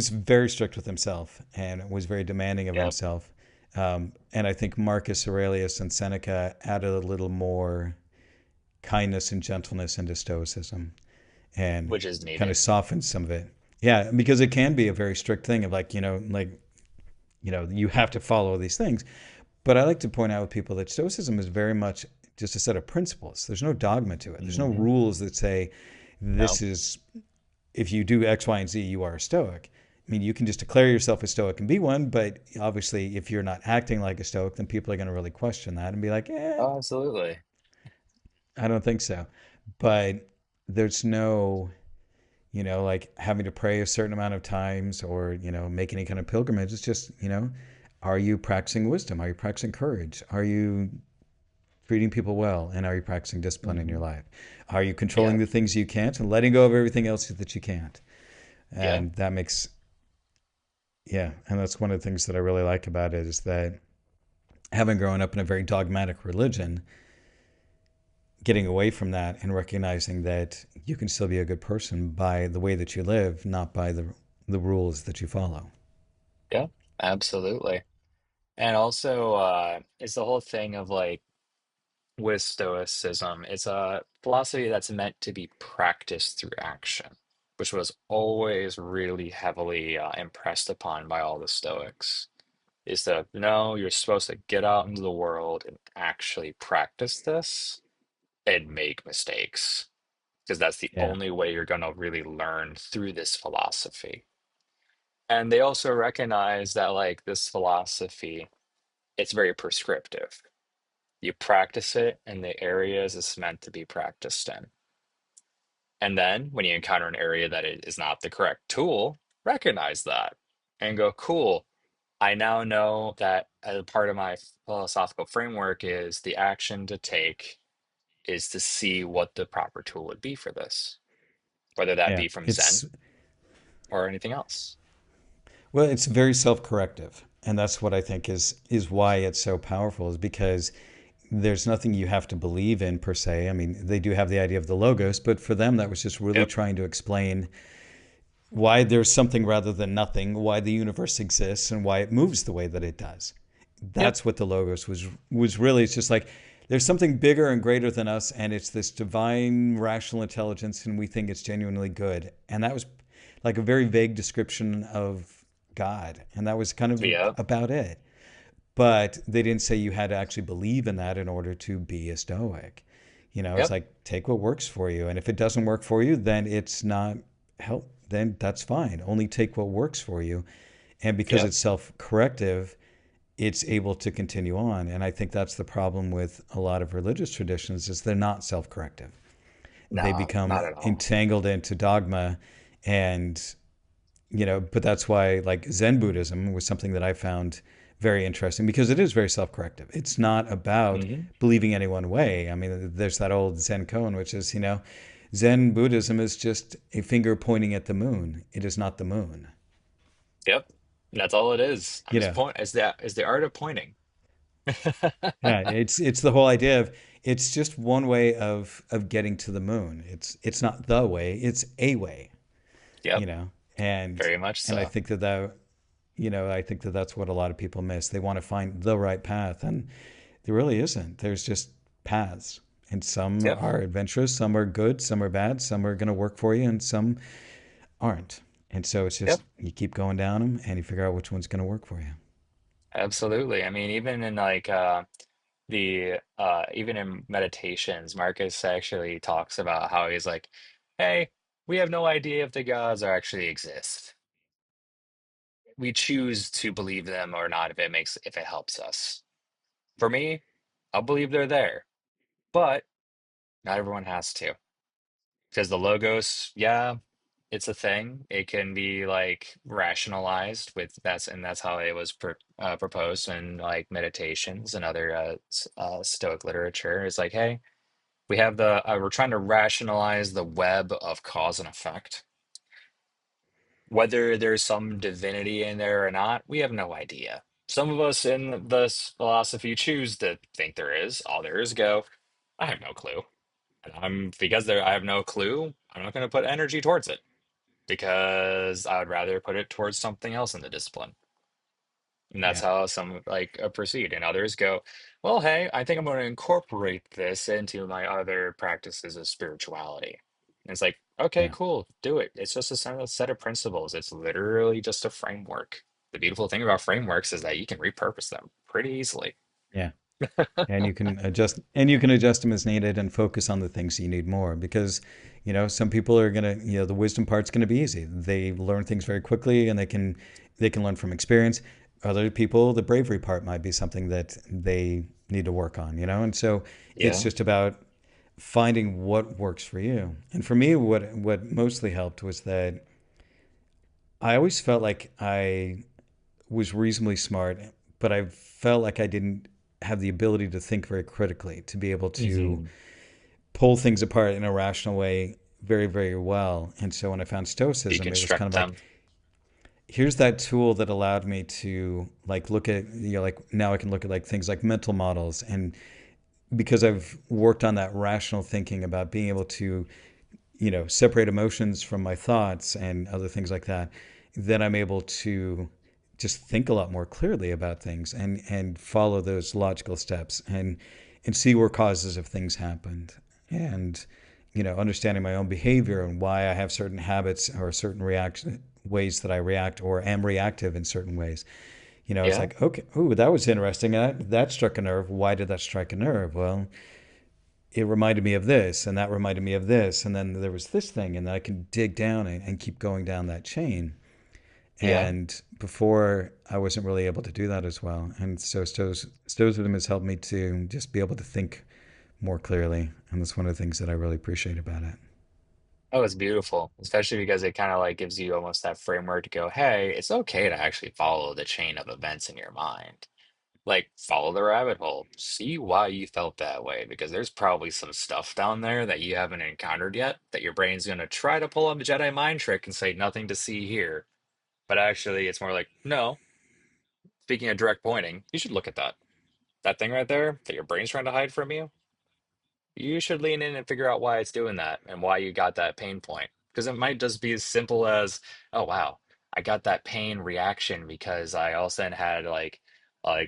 very strict with himself and was very demanding of Yep. himself. And I think Marcus Aurelius and Seneca added a little more kindness and gentleness into Stoicism and Which is kind of needed. softened some of it. Yeah, because it can be a very strict thing of like, you have to follow these things. But I like to point out with people that Stoicism is very much just a set of principles. There's no dogma to it. There's no Hmm. rules that say No. this is if you do X, Y, and Z, you are a Stoic. I mean, you can just declare yourself a Stoic and be one, but obviously, if you're not acting like a Stoic, then people are going to really question that and be like, Oh, absolutely. I don't think so. But there's no, like having to pray a certain amount of times or, make any kind of pilgrimage. It's just, are you practicing wisdom? Are you practicing courage? Are you treating people well? And are you practicing discipline in your Hmm. life? Are you controlling Yep. the things you can't and letting go of everything else that you can't? Yep. And that makes Yeah, and that's one of the things that I really like about it is that having grown up in a very dogmatic religion, getting away from that and recognizing that you can still be a good person by the way that you live, not by the rules that you follow. Yeah, absolutely. And also, it's the whole thing of like with Stoicism, it's a philosophy that's meant to be practiced through action, which was always really heavily impressed upon by all the Stoics. Is that no, you're supposed to get out into the world and actually practice this and make mistakes, because that's the Yeah. only way you're going to really learn through this philosophy. And they also recognize that, like, this philosophy, it's very prescriptive. You practice it in the areas it's meant to be practiced in. And then when you encounter an area that it is not the correct tool, recognize that and go, cool. I now know that as a part of my philosophical framework is the action to take is to see what the proper tool would be for this, whether that Yeah. be from It's Zen or anything else. Well, it's very self-corrective, and that's what I think is why it's so powerful. Is because there's nothing you have to believe in per se. I mean, they do have the idea of the logos, but for them, that was just really Yep. trying to explain why there's something rather than nothing, why the universe exists, and why it moves the way that it does. Yep. That's what the logos was really. It's just like there's something bigger and greater than us, and it's this divine rational intelligence, and we think it's genuinely good. And that was like a very vague description of God, and that was kind of Yep. about it. But they didn't say you had to actually believe in that in order to be a Stoic. It's Yep. like take what works for you, and if it doesn't work for you, then it's not help. Then that's fine. Only take what works for you, and because Yep. it's self-corrective, it's able to continue on. And I think that's the problem with a lot of religious traditions is they're not self-corrective. They No, become not at all. entangled into dogma, and but that's why like Zen Buddhism was something that I found very interesting because it is very self-corrective. It's not about Hmm. believing any one way. I mean, there's that old Zen koan, which is, Zen Buddhism is just a finger pointing at the moon. It is not the moon. Yep. That's all it is. I'm You just know, point. It's the art of pointing. yeah, it's the whole idea of it's just one way of getting to the moon. It's not the way, it's a way, Yep. you know. And Very much and I so. think that that's what a lot of people miss. They want to find the right path, and there really isn't. There's just paths, and some Yep. are adventurous, some are good, some are bad, some are going to work for you, and some aren't. And so it's Yep. just you keep going down them, and you figure out which one's going to work for you. Absolutely. I mean, even in like the even in meditations, Marcus actually talks about how he's like, hey, we have no idea if the gods are actually exist. We choose to believe them or not if it helps us. For me, I'll believe they're there, but not everyone has to. Because the logos, yeah, it's a thing. It can be like rationalized with that's how it was proposed in like meditations and other Stoic literature. It's like, hey, we're trying to rationalize the web of cause and effect. Whether there's some divinity in there or not, we have no idea. Some of us in this philosophy choose to think there is. All there is go. I have no clue. And I have no clue. I'm not going to put energy towards it because I would rather put it towards something else in the discipline. And that's Yeah, how some like proceed. And others go, well, hey, I think I'm going to incorporate this into my other practices of spirituality. And it's like, okay, yeah, cool, do it. It's just a set of principles. It's literally just a framework. The beautiful thing about frameworks is that you can repurpose them pretty easily. yeah. And you can adjust them as needed and focus on the things you need more because some people are going to the wisdom part's going to be easy. They learn things very quickly and they can learn from experience. Other people, the bravery part might be something that they need to work on, and so it's Yeah. just about finding what works for you. And for me, what mostly helped was that I always felt like I was reasonably smart, but I felt like I didn't have the ability to think very critically, to be able to Hmm. pull things apart in a rational way very, very well. And so when I found Stoicism, it was kind Deconstruct of like, them. here's that tool that allowed me to like look at, like now I can look at like things like mental models. And because I've worked on that rational thinking about being able to, separate emotions from my thoughts and other things like that, then I'm able to just think a lot more clearly about things and follow those logical steps and see where causes of things happened and understanding my own behavior and why I have certain habits or certain reaction ways that I react or am reactive in certain ways. It's Yeah. like, okay, ooh, that was interesting. That struck a nerve. Why did that strike a nerve? Well, it reminded me of this, and that reminded me of this, and then there was this thing, and I can dig down and keep going down that chain. Yeah. And before, I wasn't really able to do that as well. And so Stoicism has helped me to just be able to think more clearly, and that's one of the things that I really appreciate about it. Oh, it's beautiful, especially because it kind of like gives you almost that framework to go, hey, it's okay to actually follow the chain of events in your mind. Like, follow the rabbit hole, see why you felt that way, because there's probably some stuff down there that you haven't encountered yet that your brain's going to try to pull up a Jedi mind trick and say nothing to see here. But actually, it's more like, no, speaking of direct pointing, you should look at that. That thing right there that your brain's trying to hide from you, you should lean in and figure out why it's doing that and why you got that pain point. Because it might just be as simple as, oh wow, I got that pain reaction because I all of a sudden had like I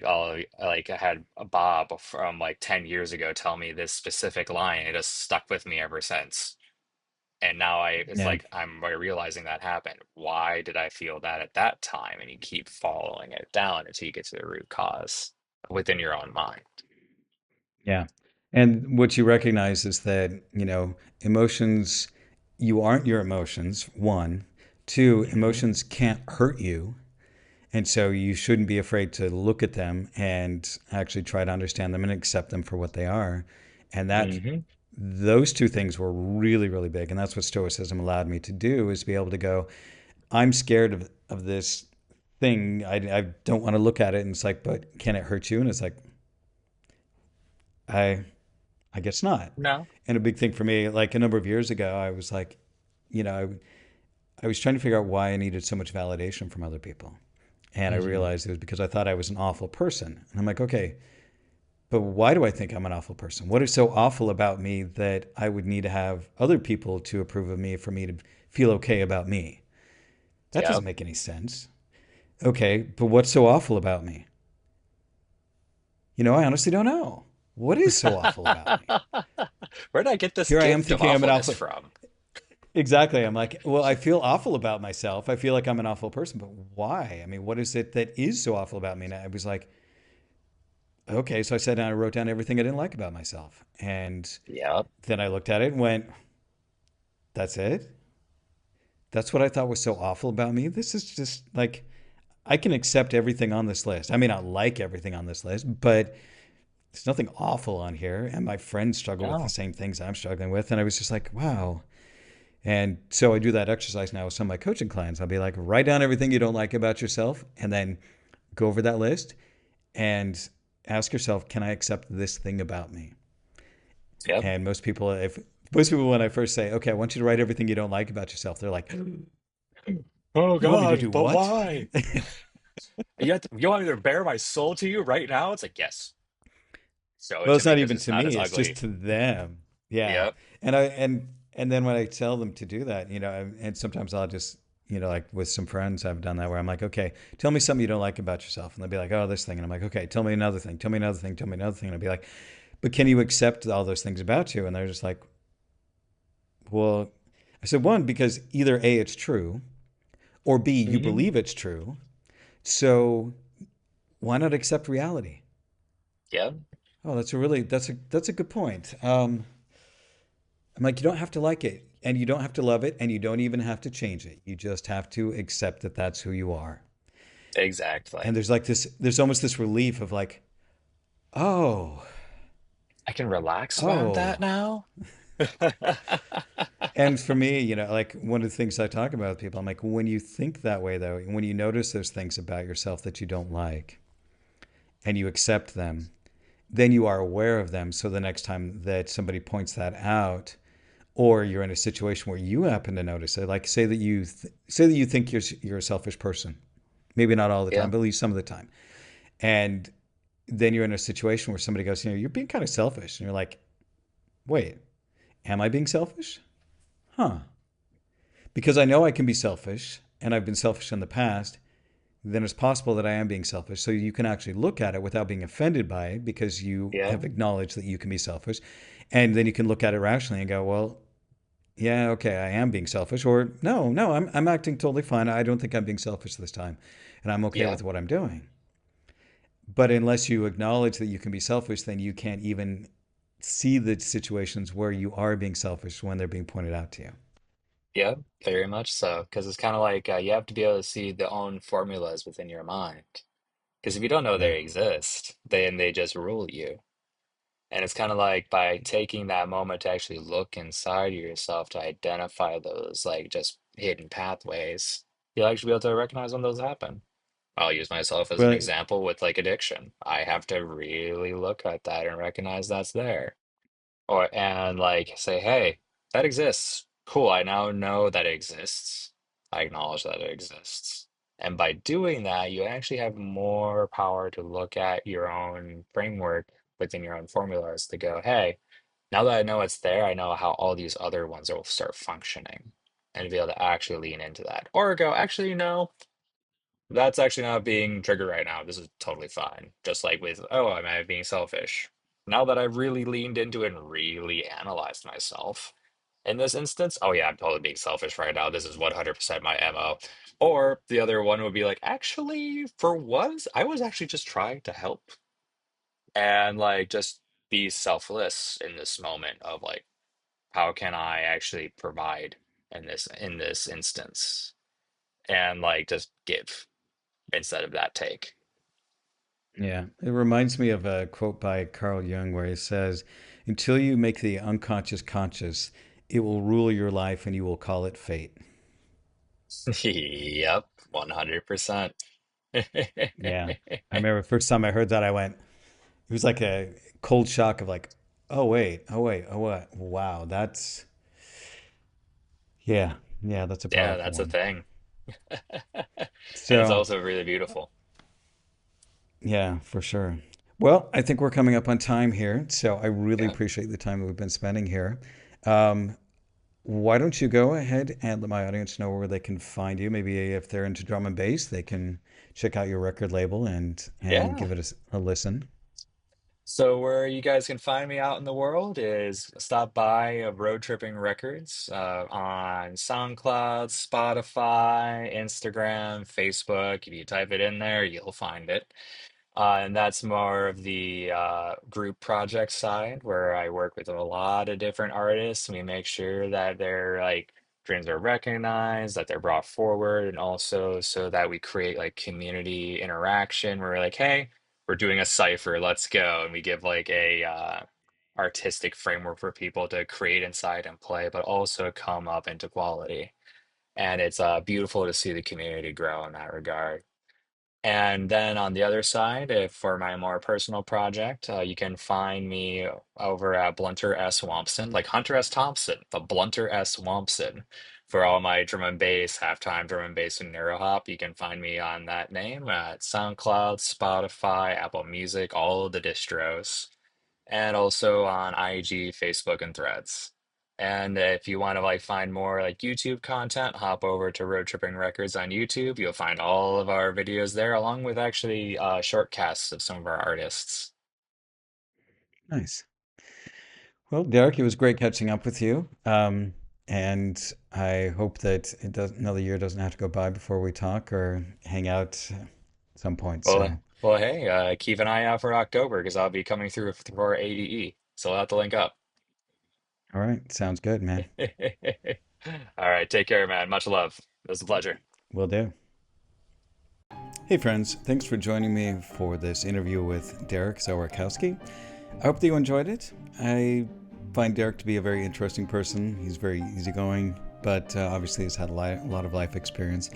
had a Bob from like 10 years ago tell me this specific line. It just stuck with me ever since. And now it's Yeah. like I'm realizing that happened. Why did I feel that at that time? And you keep following it down until you get to the root cause within your own mind. Yeah. And what you recognize is that, emotions, you aren't your emotions, one. Two, Hmm. emotions can't hurt you. And so you shouldn't be afraid to look at them and actually try to understand them and accept them for what they are. And Hmm. those two things were really, really big. And that's what Stoicism allowed me to do is be able to go, I'm scared of this thing. I don't want to look at it. And it's like, but can it hurt you? And it's like, I, I guess not. No. And a big thing for me, like a number of years ago, I was like, you know, I was trying to figure out why I needed so much validation from other people. And I Hmm. realized it was because I thought I was an awful person. And I'm like, okay, but why do I think I'm an awful person? What is so awful about me that I would need to have other people to approve of me for me to feel okay about me? That Yeah. doesn't make any sense. Okay, but what's so awful about me? I honestly don't know. What is so awful about me? Where did I get this Here I am gift of thinking I'm an awfulness awful. from? Exactly. I'm like, well, I feel awful about myself. I feel like I'm an awful person, but why? I mean, what is it that is so awful about me? And I was like, okay. So I sat down and wrote down everything I didn't like about myself. And Yep. then I looked at it and went, that's it? That's what I thought was so awful about me? This is just like, I can accept everything on this list. I may not like everything on this list, but there's nothing awful on here. And my friends struggle with the No. same things I'm struggling with. And I was just like, wow. And so I do that exercise now with some of my coaching clients. I'll be like, write down everything you don't like about yourself and then go over that list and ask yourself, can I accept this thing about me? Yep. And most people, when I first say, okay, I want you to write everything you don't like about yourself, they're like, you Oh want me to do God, but what? why? You want me to bare my soul to you right now? It's like, yes. Show it Well, to it's me not because even it's to not as me, it's just ugly. to them. Yeah. Yep. And then when I tell them to do that, and sometimes I'll just, like with some friends, I've done that where I'm like, okay, tell me something you don't like about yourself. And they'll be like, oh, this thing. And I'm like, okay, tell me another thing. Tell me another thing. Tell me another thing. And I'll be like, but can you accept all those things about you? And they're just like, well, I said, one, because either A, it's true, or B, you Hmm. believe it's true. So why not accept reality? Yep. Oh, that's a good point. I'm like, you don't have to like it, and you don't have to love it, and you don't even have to change it. You just have to accept that that's who you are. And Exactly. there's almost this relief of like, oh, I can relax around that oh. now. And for me, like one of the things I talk about with people, I'm like, when you think that way, though, when you notice those things about yourself that you don't like, and you accept them, then you are aware of them. So the next time that somebody points that out, or you're in a situation where you happen to notice it, like say that you think you're a selfish person, maybe not all the time, Yeah. but at least some of the time, and then you're in a situation where somebody goes, you're being kind of selfish, and you're like, wait, am I being selfish? Huh? Because I know I can be selfish, and I've been selfish in the past. then it's possible that I am being selfish. So you can actually look at it without being offended by it because you Yeah. have acknowledged that you can be selfish. And then you can look at it rationally and go, well, yeah, okay, I am being selfish. Or no, no, I'm acting totally fine. I don't think I'm being selfish this time. And I'm okay Yeah. with what I'm doing. But unless you acknowledge that you can be selfish, then you can't even see the situations where you are being selfish when they're being pointed out to you. Yeah, very much so. Because it's kind of like you have to be able to see the own formulas within your mind. Because if you don't know Yeah. they exist, then they just rule you. And it's kind of like by taking that moment to actually look inside of yourself to identify those like just hidden pathways, you'll actually be able to recognize when those happen. I'll use myself as an Well, example with like addiction. I have to really look at that and recognize that's there. Or and like say, hey, that exists. Cool, I now know that it exists. I acknowledge that it exists. And by doing that, you actually have more power to look at your own framework within your own formulas to go, hey, now that I know it's there, I know how all these other ones will start functioning and be able to actually lean into that. Or go, actually, no, that's actually not being triggered right now. This is totally fine. Just like with, oh, am I being selfish? Now that I've really leaned into it and really analyzed myself, in this instance, oh yeah, I'm totally being selfish right now. This is 100% my MO. Or the other one would be like, actually, for once, I was actually just trying to help and like just be selfless in this moment of like, how can I actually provide in this instance? And like just give instead of that take. yeah, it reminds me of a quote by Carl Jung where he says, "Until you make the unconscious conscious, it will rule your life and you will call it fate." Yep, 100%. Yeah. I remember the first time I heard that, I went, it was like a cold shock of like, oh wait, oh what? Wow, that's, yeah, yeah, that's a Yeah, powerful that's a one. thing. And it's So, also really beautiful. yeah, for sure. Well, I think we're coming up on time here. So I really Yeah. appreciate the time that we've been spending here. Um, Why don't you go ahead and let my audience know where they can find you? Maybe if they're into drum and bass, they can check out your record label and Yeah. give it a listen. So where you guys can find me out in the world is stop by Road Tripping Records on SoundCloud, Spotify, Instagram, Facebook. If you type it in there, you'll find it. And that's more of the group project side where I work with a lot of different artists. We make sure that their like dreams are recognized, that they're brought forward, and also so that we create like community interaction where we're like, hey, we're doing a cipher, let's go. And we give like a artistic framework for people to create inside and play, but also come up into quality. And it's beautiful to see the community grow in that regard. And then on the other side, if for my more personal project, you can find me over at Blunter S. Wompson, like Hunter S. Thompson, but Blunter S. Wompson. For all my drum and bass, halftime drum and bass and neuro hop, you can find me on that name at SoundCloud, Spotify, Apple Music, all of the distros and also on IG, Facebook, and Threads. And if you want to like find more like YouTube content, hop over to Road Tripping Records on YouTube. You'll find all of our videos there, along with actually short casts of some of our artists. Nice. Well, Derek, it was great catching up with you. And I hope that another year doesn't have to go by before we talk or hang out at some point. So, Well, hey, keep an eye out for October because I'll be coming through for ADE, so I'll have to link up. all right, sounds good, man. All right, take care, man. Much love. It was a pleasure. Will do. Hey, friends, thanks for joining me for this interview with Derrick Zaworski. I hope that you enjoyed it. I find Derrick to be a very interesting person. He's very easygoing, but obviously has had a lot of life experience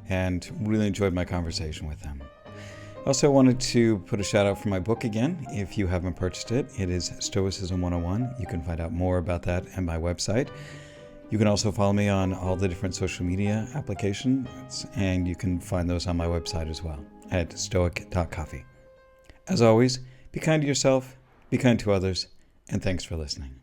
and really enjoyed my conversation with him. Also, wanted to put a shout out for my book again. If you haven't purchased it, it is Stoicism 101. You can find out more about that at my website. You can also follow me on all the different social media applications, and you can find those on my website as well at stoic.coffee. As always, be kind to yourself, be kind to others, and thanks for listening.